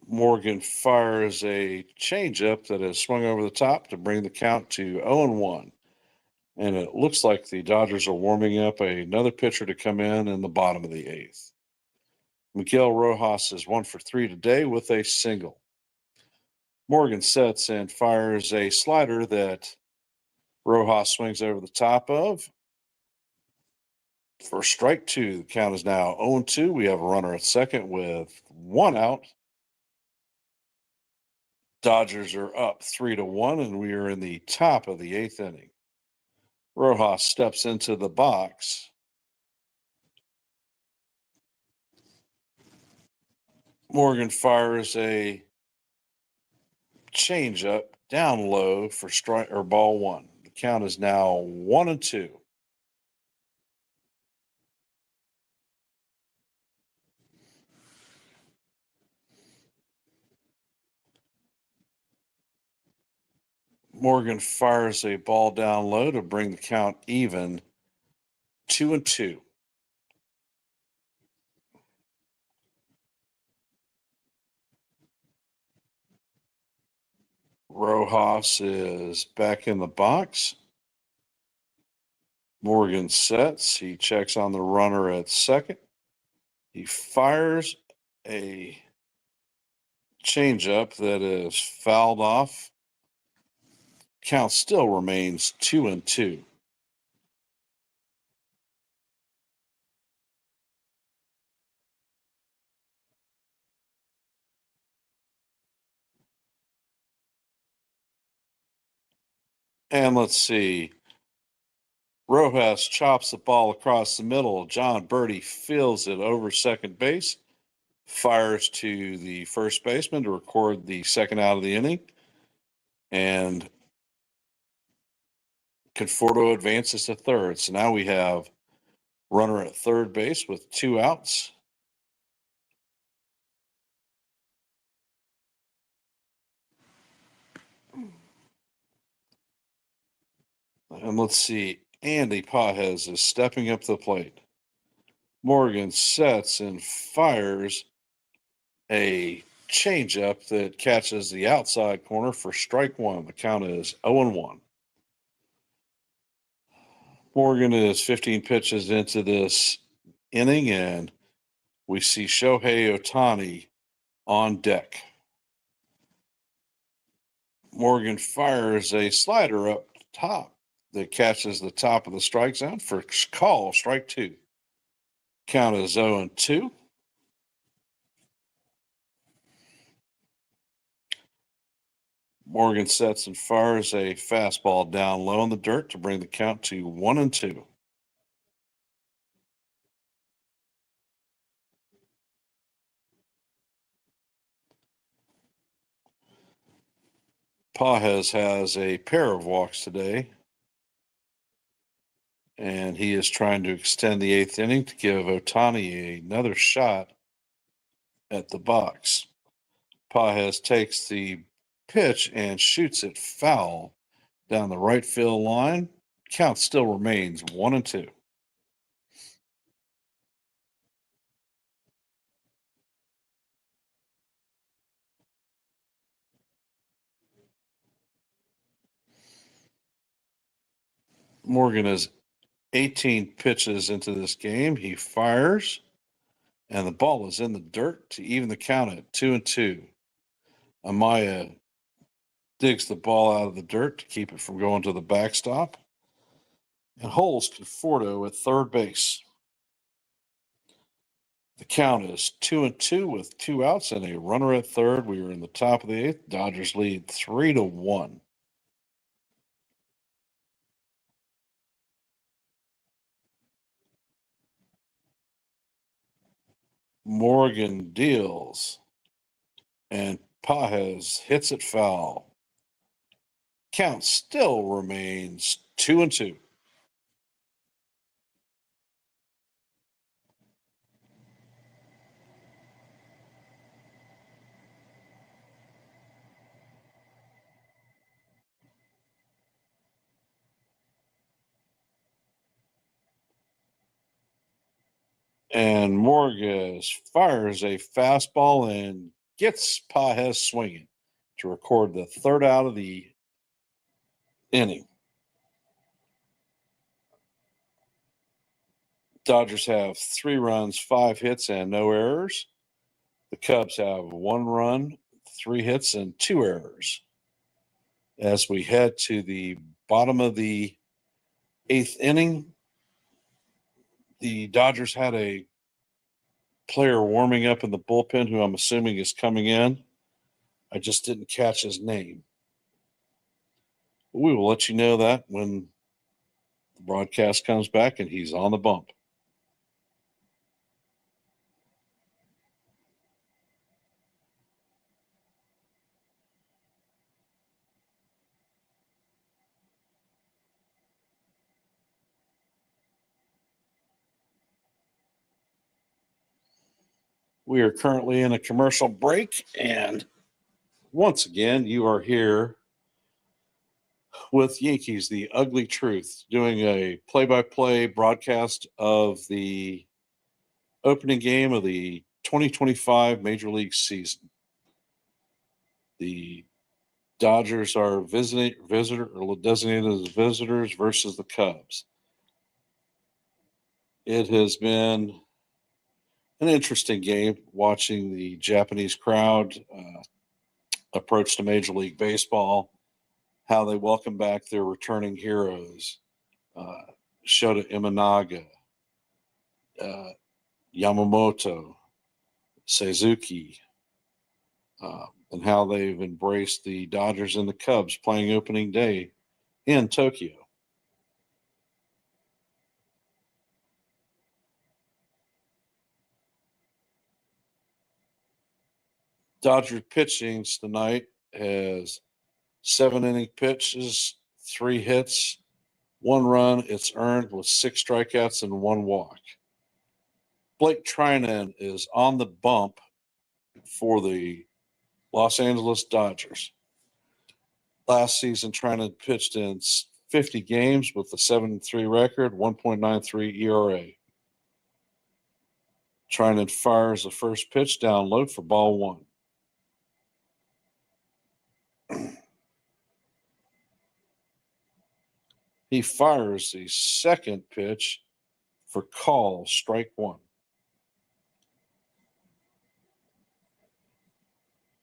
Morgan fires a changeup that is swung over the top to bring the count to 0-1. And it looks like the Dodgers are warming up another pitcher to come in the bottom of the eighth. Miguel Rojas is 1 for 3 today with a single. Morgan sets and fires a slider that Rojas swings over the top of. For strike two, the count is now 0-2. We have a runner at second with one out. Dodgers are up 3-1, and we are in the top of the eighth inning. Rojas steps into the box. Morgan fires a changeup down low for strike or ball one. The count is now 1-2. Morgan fires a ball down low to bring the count even 2-2. Rojas is back in the box. Morgan sets. He checks on the runner at second. He fires a changeup that is fouled off. Count still remains 2-2. And let's see. Rojas chops the ball across the middle. John Birdie fields it over second base, fires to the first baseman to record the second out of the inning. And Conforto advances to third. So now we have runner at third base with 2 outs. And let's see. Andy Pajes is stepping up to the plate. Morgan sets and fires a changeup that catches the outside corner for strike one. The count is 0-1. Morgan is 15 pitches into this inning, and we see Shohei Ohtani on deck. Morgan fires a slider up top that catches the top of the strike zone for call, strike 2. Count is 0-2. Morgan sets and fires a fastball down low in the dirt to bring the count to 1-2. Pajes has a pair of walks today, and he is trying to extend the 8th inning to give Ohtani another shot at the box. Pajes takes the pitch and shoots it foul down the right field line. Count still remains 1-2. Morgan is 18 pitches into this game. He fires, and the ball is in the dirt to even the count at 2-2. Amaya digs the ball out of the dirt to keep it from going to the backstop and holds Conforto at third base. The count is 2-2 with 2 outs and a runner at third. We are in the top of the 8th. Dodgers lead 3-1. Morgan deals, and Pajes hits it foul. Count still remains 2-2. And Morgan fires a fastball and gets Pajes swinging to record the third out of the inning. Dodgers have 3 runs, 5 hits, and no errors. The Cubs have 1 run, 3 hits, and 2 errors. As we head to the bottom of the 8th inning, the Dodgers had a player warming up in the bullpen who I'm assuming is coming in. I just didn't catch his name. We will let you know that when the broadcast comes back and he's on the bump. We are currently in a commercial break, and once again, you are here with Yankees, The Ugly Truth, doing a play-by-play broadcast of the opening game of the 2025 Major League season. The Dodgers are designated as visitors versus the Cubs. It has been an interesting game watching the Japanese crowd approach to Major League Baseball, how they welcome back their returning heroes, uh, Shota Imanaga, uh, Yamamoto, Suzuki, and how they've embraced the Dodgers and the Cubs playing opening day in Tokyo. Dodger pitching tonight has 7 inning pitches, 3 hits, 1 run. It's earned with 6 strikeouts and 1 walk. Blake Trinan is on the bump for the Los Angeles Dodgers. Last season, Trinan pitched in 50 games with a 7-3 record, 1.93 ERA. Trinan fires the first pitch down low for ball 1. He fires the second pitch for call, strike 1.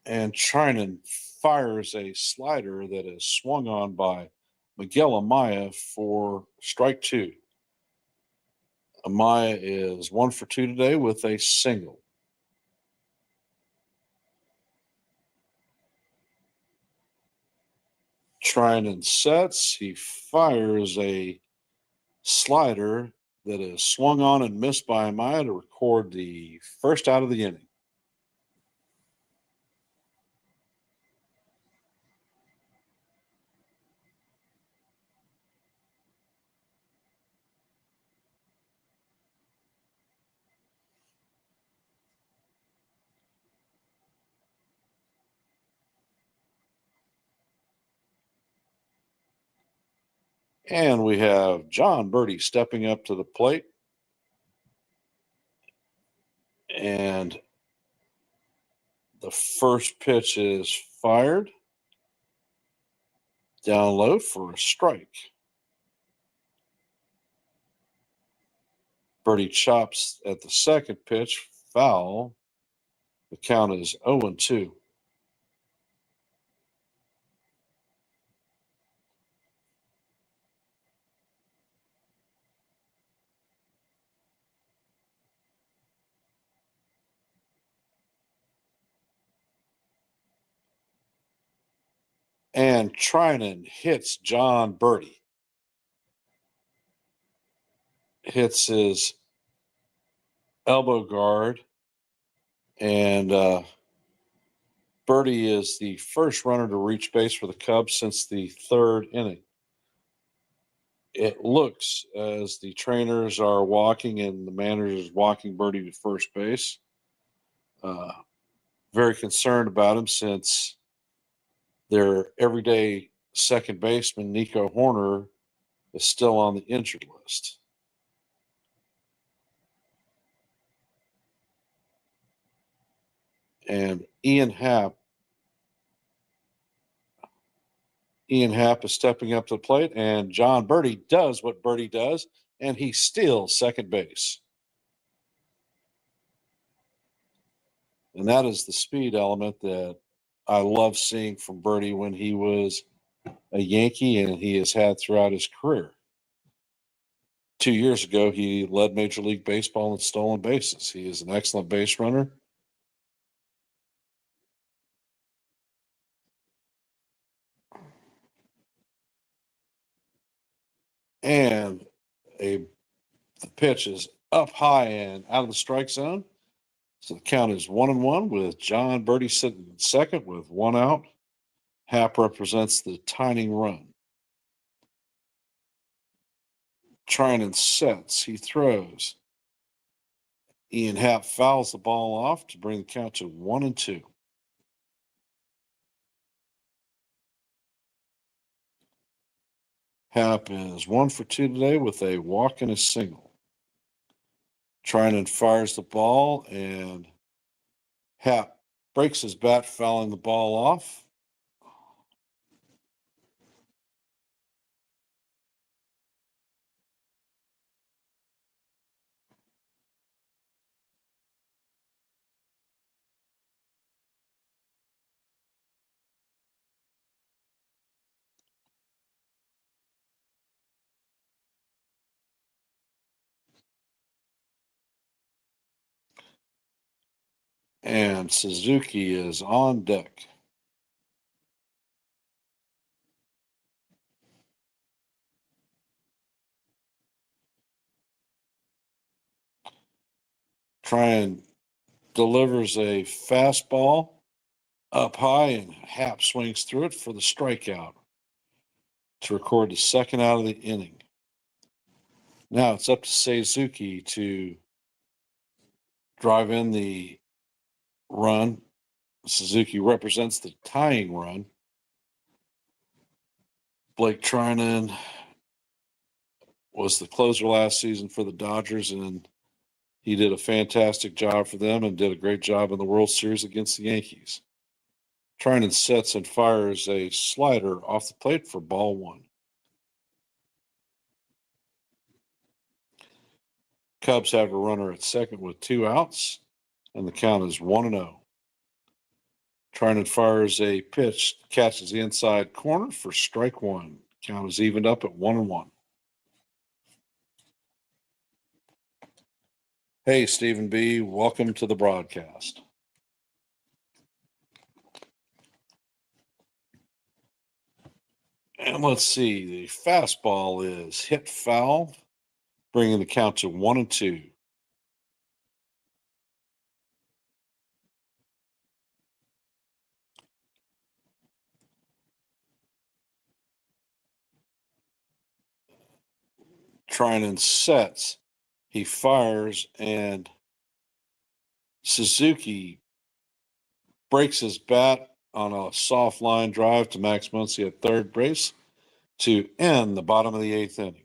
And Trinan fires a slider that is swung on by Miguel Amaya for strike 2. Amaya is 1 for 2 today with a single. Trinan sets. He fires a slider that is swung on and missed by Amaya to record the first out of the inning. And we have Jon Berti stepping up to the plate. And the first pitch is fired down low for a strike. Berti chops at the second pitch, foul. The count is 0-2. And Trinan hits Jon Berti. Hits his elbow guard. And Berti is the first runner to reach base for the Cubs since the 3rd inning. It looks as the trainers are walking and the manager is walking Berti to first base. Very concerned about him since their everyday second baseman, Nico Hoerner, is still on the injured list. And Ian Happ is stepping up to the plate, and Jon Berti does what Berti does, and he steals second base. And that is the speed element that I love seeing from Berti when he was a Yankee and he has had throughout his career. 2 years ago, he led Major League Baseball in stolen bases. He is an excellent base runner. And the pitch is up high and out of the strike zone. So the count is 1-1 with Jon Berti sitting in second with 1 out. Happ represents the tying run. Trinan sets. He throws. Ian Happ fouls the ball off to bring the count to 1-2. Happ is 1 for 2 today with a walk and a single. Trinan fires the ball, and Happ breaks his bat, fouling the ball off. And Suzuki is on deck. Trying delivers a fastball up high, and Happ swings through it for the strikeout to record the second out of the inning. Now it's up to Suzuki to drive in the run. Suzuki represents the tying run. Blake Trinan was the closer last season for the Dodgers, and he did a fantastic job for them and did a great job in the World Series against the Yankees. Trinan sets and fires a slider off the plate for ball one. Cubs have a runner at second with 2 outs, and the count is 1-0. Trinan fires a pitch, catches the inside corner for strike one. Count is evened up at 1-1. Hey, Stephen B., welcome to the broadcast. And let's see, the fastball is hit foul, bringing the count to 1-2. Trinan sets, he fires, and Suzuki breaks his bat on a soft line drive to Max Muncy at third base to end the bottom of the 8th inning.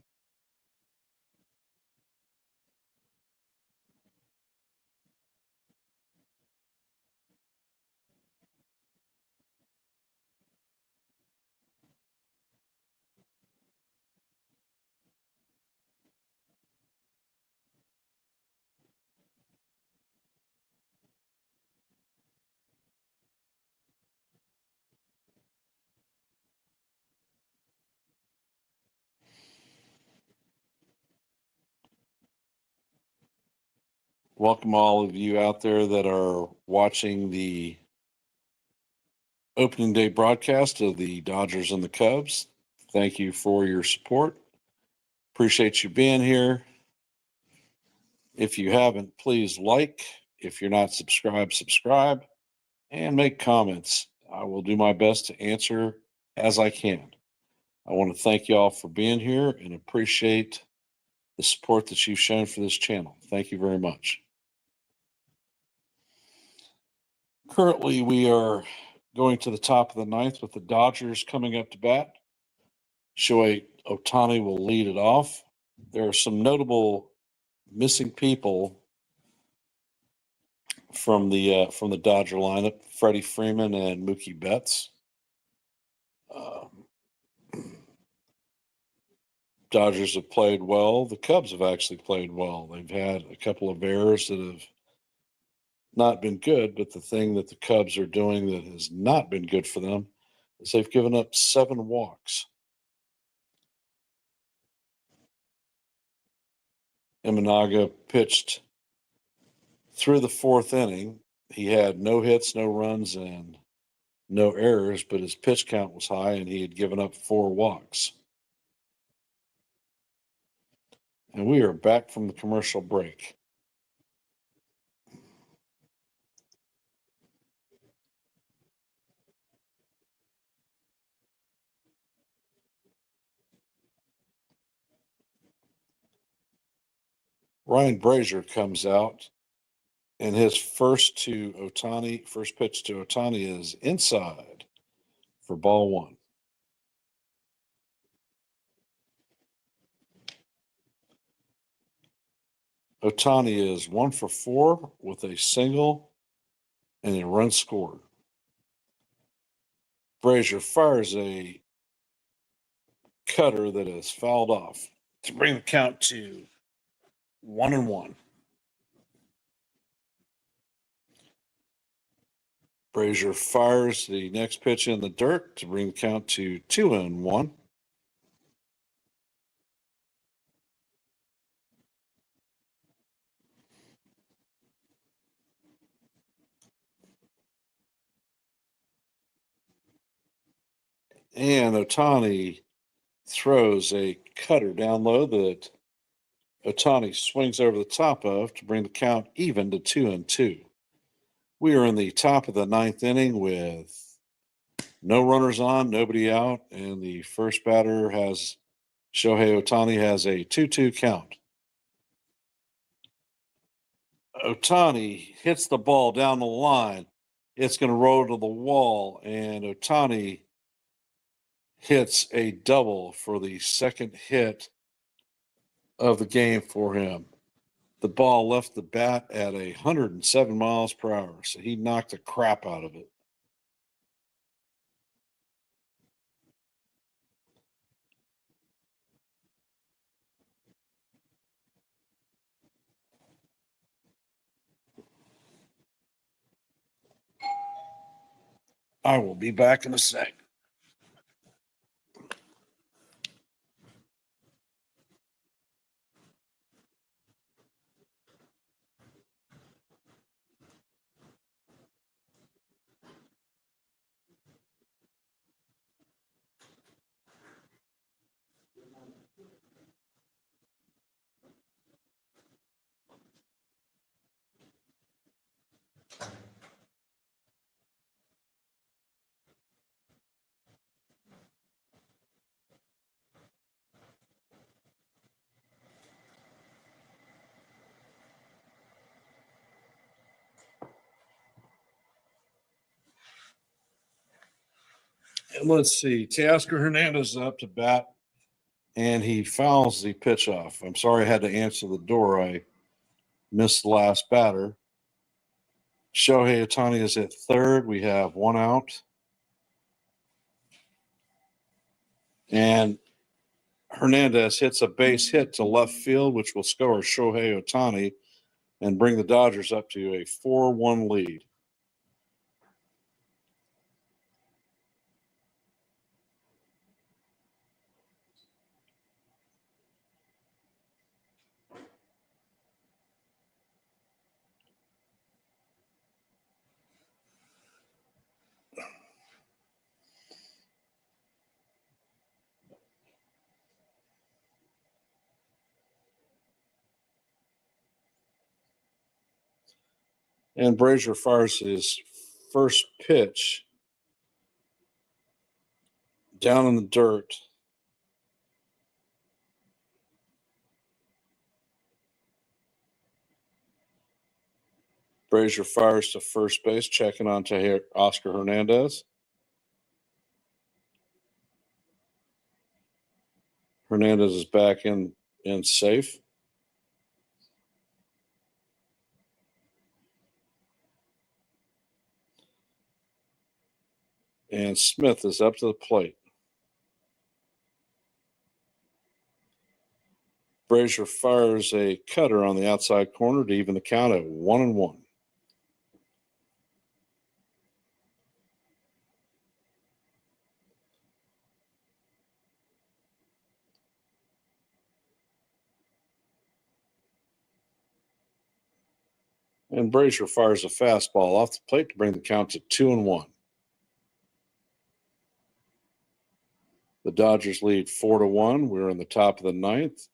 Welcome all of you out there that are watching the opening day broadcast of the Dodgers and the Cubs. Thank you for your support. Appreciate you being here. If you haven't, please like. If you're not subscribed, subscribe and make comments. I will do my best to answer as I can. I want to thank you all for being here and appreciate the support that you've shown for this channel. Thank you very much. Currently, we are going to the top of the 9th with the Dodgers coming up to bat. Shohei Ohtani will lead it off. There are some notable missing people from the Dodger lineup: Freddie Freeman and Mookie Betts. Dodgers have played well. The Cubs have actually played well. They've had a couple of errors that have not been good, but the thing that the Cubs are doing that has not been good for them is they've given up 7 walks. Imanaga pitched through the 4th inning. He had no hits, no runs, and no errors, but his pitch count was high and he had given up 4 walks. And we are back from the commercial break. Ryan Brazier comes out, and his first pitch to Ohtani is inside for ball one. Ohtani is 1 for 4 with a single and a run scored. Brazier fires a cutter that is fouled off to bring the count to 1-1. Brazier fires the next pitch in the dirt to bring the count to 2-1. And Ohtani throws a cutter down low that Ohtani swings over the top of to bring the count even to 2-2. We are in the top of the ninth inning with no runners on, nobody out, and the first batter has Shohei Ohtani has a 2-2 count. Ohtani hits the ball down the line. It's going to roll to the wall, and Ohtani hits a double for the second hit of the game for him. The ball left the bat at 107 miles per hour, so he knocked the crap out of it. I will be back in a sec. And let's see. Teoscar Hernandez is up to bat, and he fouls the pitch off. I'm sorry I had to answer the door. I missed the last batter. Shohei Ohtani is at third. We have one out. And Hernandez hits a base hit to left field, which will score Shohei Ohtani and bring the Dodgers up to a 4-1 lead. And Brazier fires his first pitch down in the dirt. Brazier fires to first base, checking on to Oscar Hernandez. Hernandez is back in safe. And Smith is up to the plate. Brazier fires a cutter on the outside corner to even the count at 1-1. And Brazier fires a fastball off the plate to bring the count to 2-1. The Dodgers lead 4-1. We're in the top of the ninth.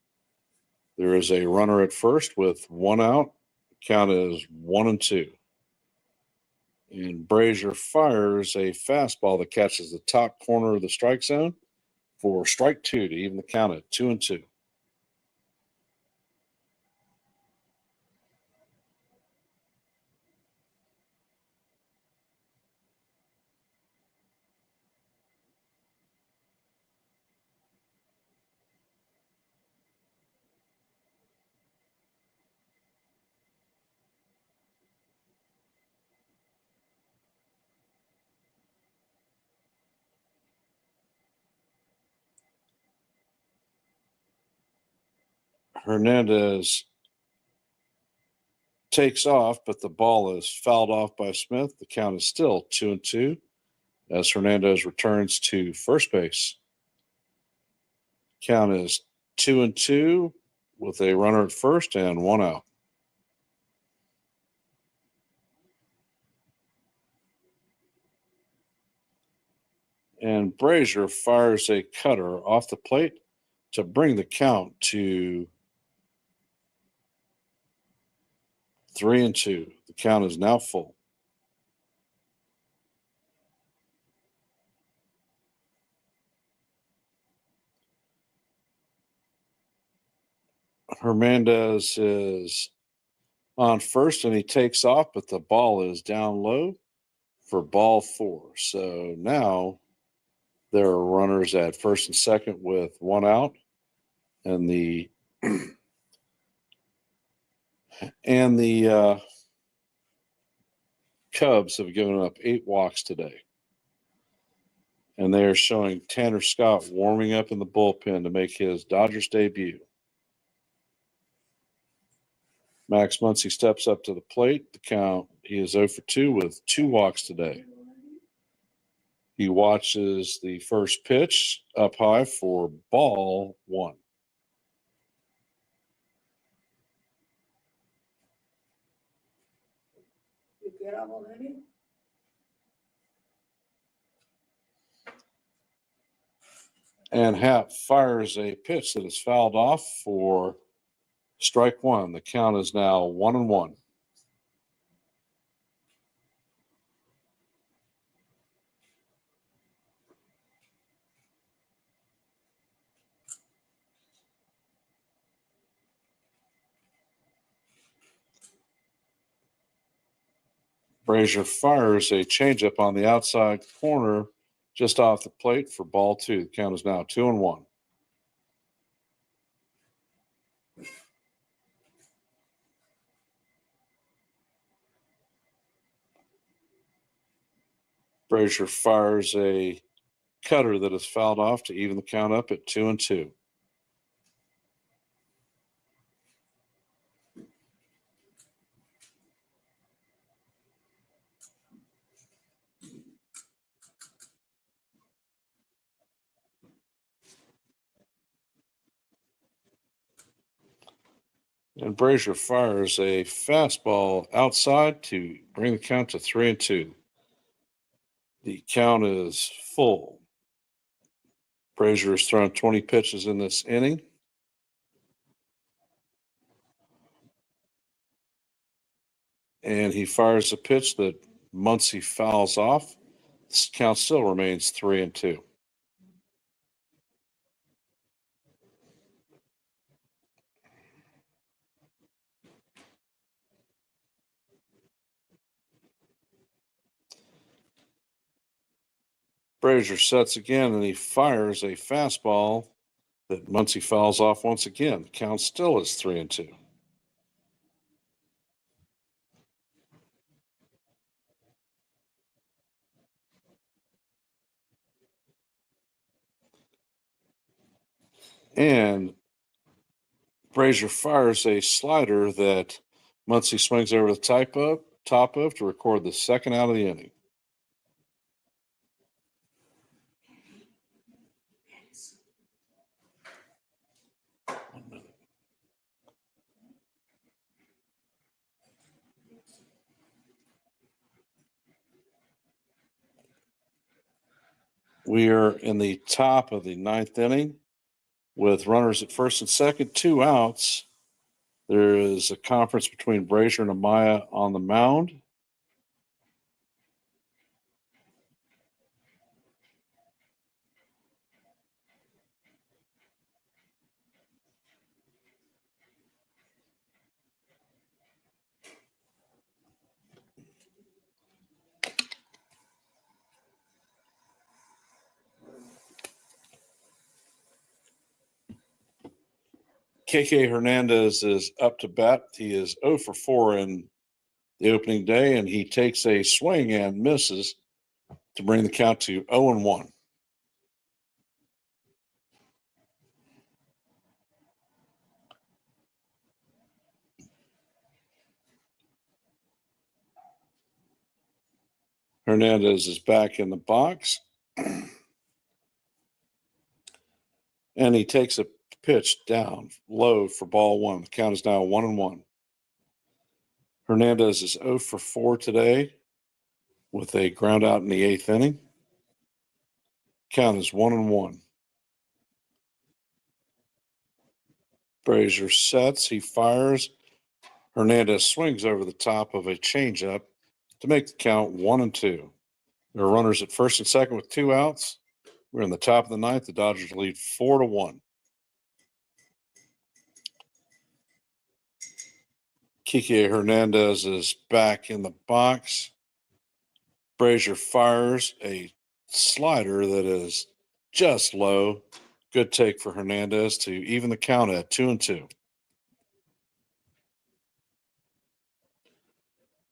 There is a runner at first with one out. The count is 1-2. And Brazier fires a fastball that catches the top corner of the strike zone for strike two to even the count at 2-2. Hernandez takes off, but the ball is fouled off by Smith. The count is still 2-2 as Hernandez returns to first base. Count is 2-2 with a runner at first and one out. And Brazier fires a cutter off the plate to bring the count to 3-2. The count is now full. Hernandez is on first and he takes off, but the ball is down low for ball 4. So now there are runners at first and second with one out, and the Cubs have given up 8 walks today. And they are showing Tanner Scott warming up in the bullpen to make his Dodgers debut. Max Muncy steps up to the plate. The count, he is 0 for 2 with 2 walks today. He watches the first pitch up high for ball 1. And Happ fires a pitch that is fouled off for strike 1. The count is now 1-1. Brazier fires a changeup on the outside corner just off the plate for ball 2. The count is now 2-1. Brazier fires a cutter that is fouled off to even the count up at 2-2. And Brazier fires a fastball outside to bring the count to 3-2. The count is full. Brazier has thrown 20 pitches in this inning. And he fires a pitch that Muncy fouls off. This count still remains 3-2. Brazier sets again and he fires a fastball that Muncy fouls off once again. The count still is 3-2. And Brazier fires a slider that Muncy swings over the top of to record the second out of the inning. We are in the top of the 9th inning with runners at first and second, 2 outs. There is a conference between Brazier and Amaya on the mound. KK Hernandez is up to bat. He is 0 for 4 in the opening day, and he takes a swing and misses to bring the count to 0-1. Hernandez is back in the box. And he takes a pitch down low for ball 1. The count is now 1-1. Hernandez is 0 for 4 today with a ground out in the 8th inning. Count is 1-1. Brazier sets. He fires. Hernandez swings over the top of a changeup to make the count 1-2. There are runners at first and second with 2 outs. We're in the top of the ninth. The Dodgers lead 4-1. Kike Hernandez is back in the box. Brazier fires a slider that is just low. Good take for Hernandez to even the count at 2-2.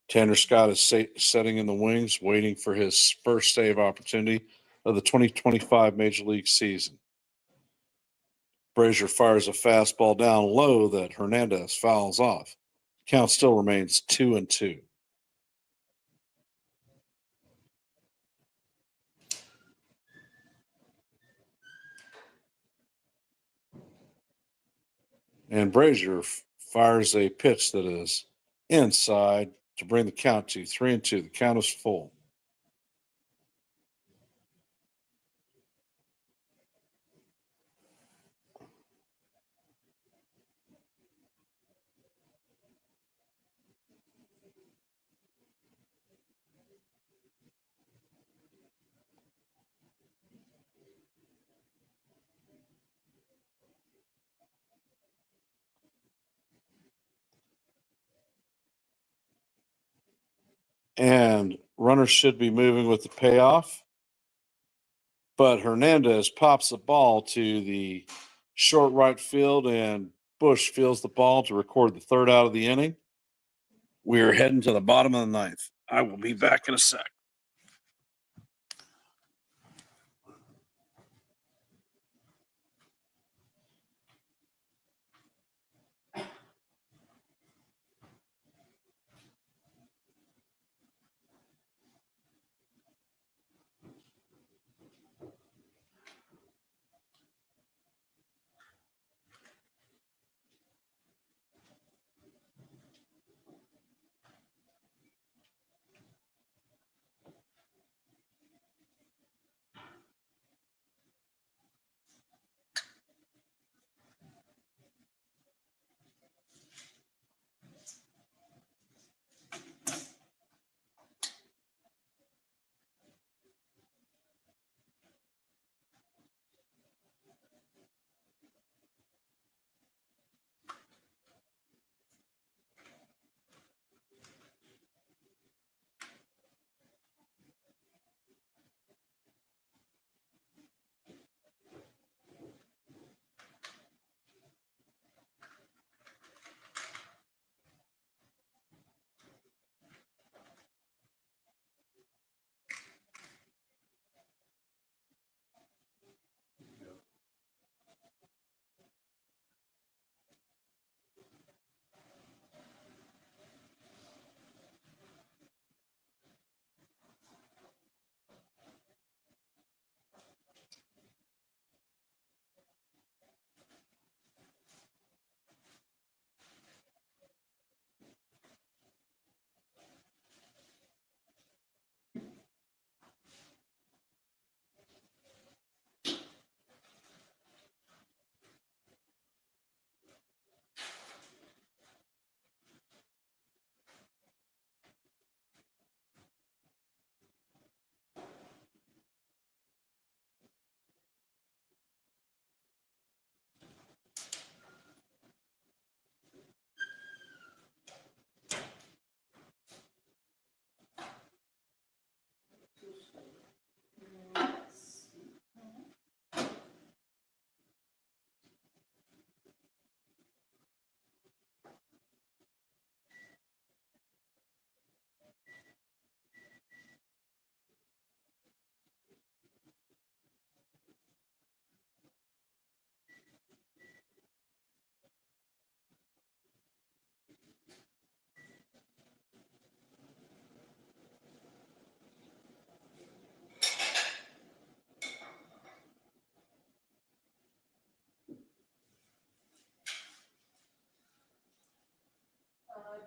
Tanner Scott is setting in the wings, waiting for his first save opportunity of the 2025 Major League season. Brazier fires a fastball down low that Hernandez fouls off. Count still remains 2-2. And Brazier fires a pitch that is inside to bring the count to 3-2. The count is full. And runners should be moving with the payoff. But Hernandez pops the ball to the short right field, and Bush fields the ball to record the third out of the inning. We are heading to the bottom of the ninth. I will be back in a sec.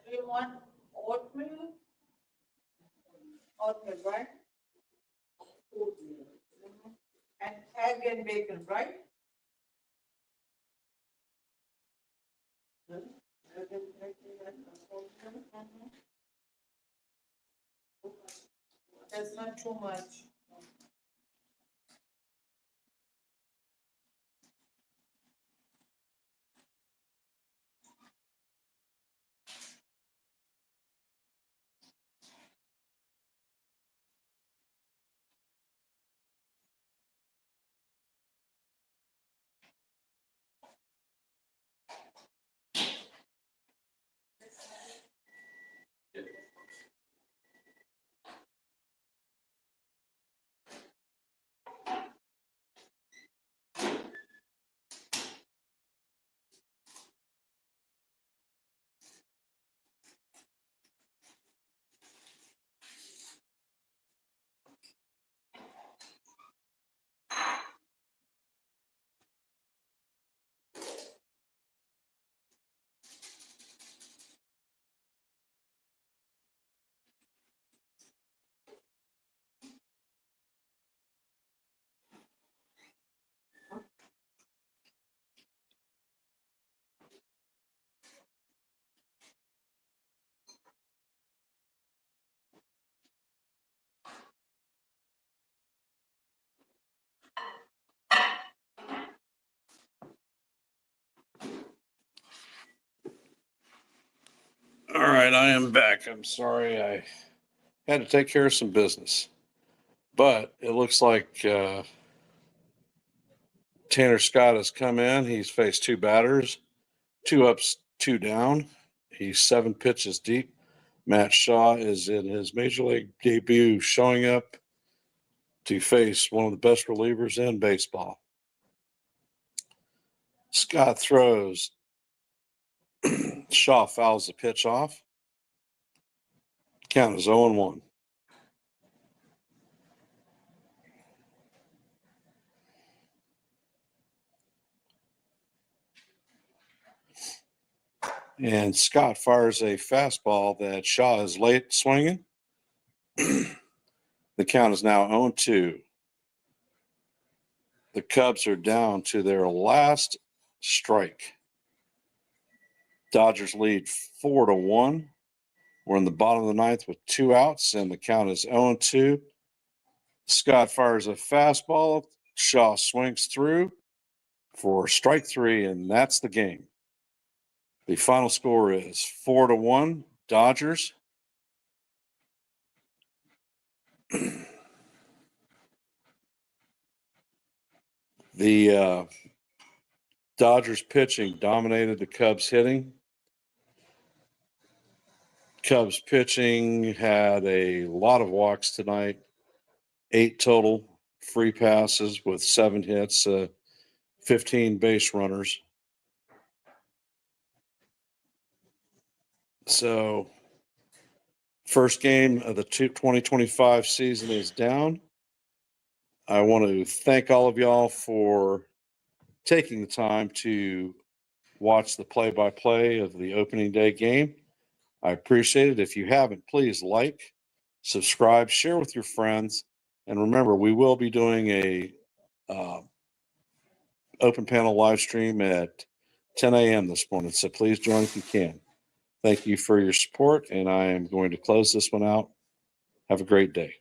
Do you want oatmeal? Oatmeal, right? Oatmeal. egg and bacon, right? Egg and bacon and Mhm. That's not too much. All right, I am back. I'm sorry I had to take care of some business, but it looks like Tanner Scott has come in. He's faced two batters, two ups, two down. He's 7 pitches deep. Matt Shaw is in his major league debut, showing up to face one of the best relievers in baseball. Scott throws. Shaw fouls the pitch off. Count is 0-1. And Scott fires a fastball that Shaw is late swinging. The count is now 0-2. The Cubs are down to their last strike. Dodgers lead 4-1. We're in the bottom of the ninth with 2 outs, and the count is 0-2. Scott fires a fastball. Shaw swings through for strike 3, and that's the game. The final score is 4-1 Dodgers. The Dodgers pitching dominated the Cubs hitting. Cubs pitching had a lot of walks tonight, 8 total free passes with 7 hits, 15 base runners. So, first game of the 2025 season is down. I want to thank all of y'all for taking the time to watch the play-by-play of the opening day game. I appreciate it. If you haven't, please like, subscribe, share with your friends, and remember, we will be doing a open panel live stream at 10 a.m. this morning, so please join if you can. Thank you for your support, and I am going to close this one out. Have a great day.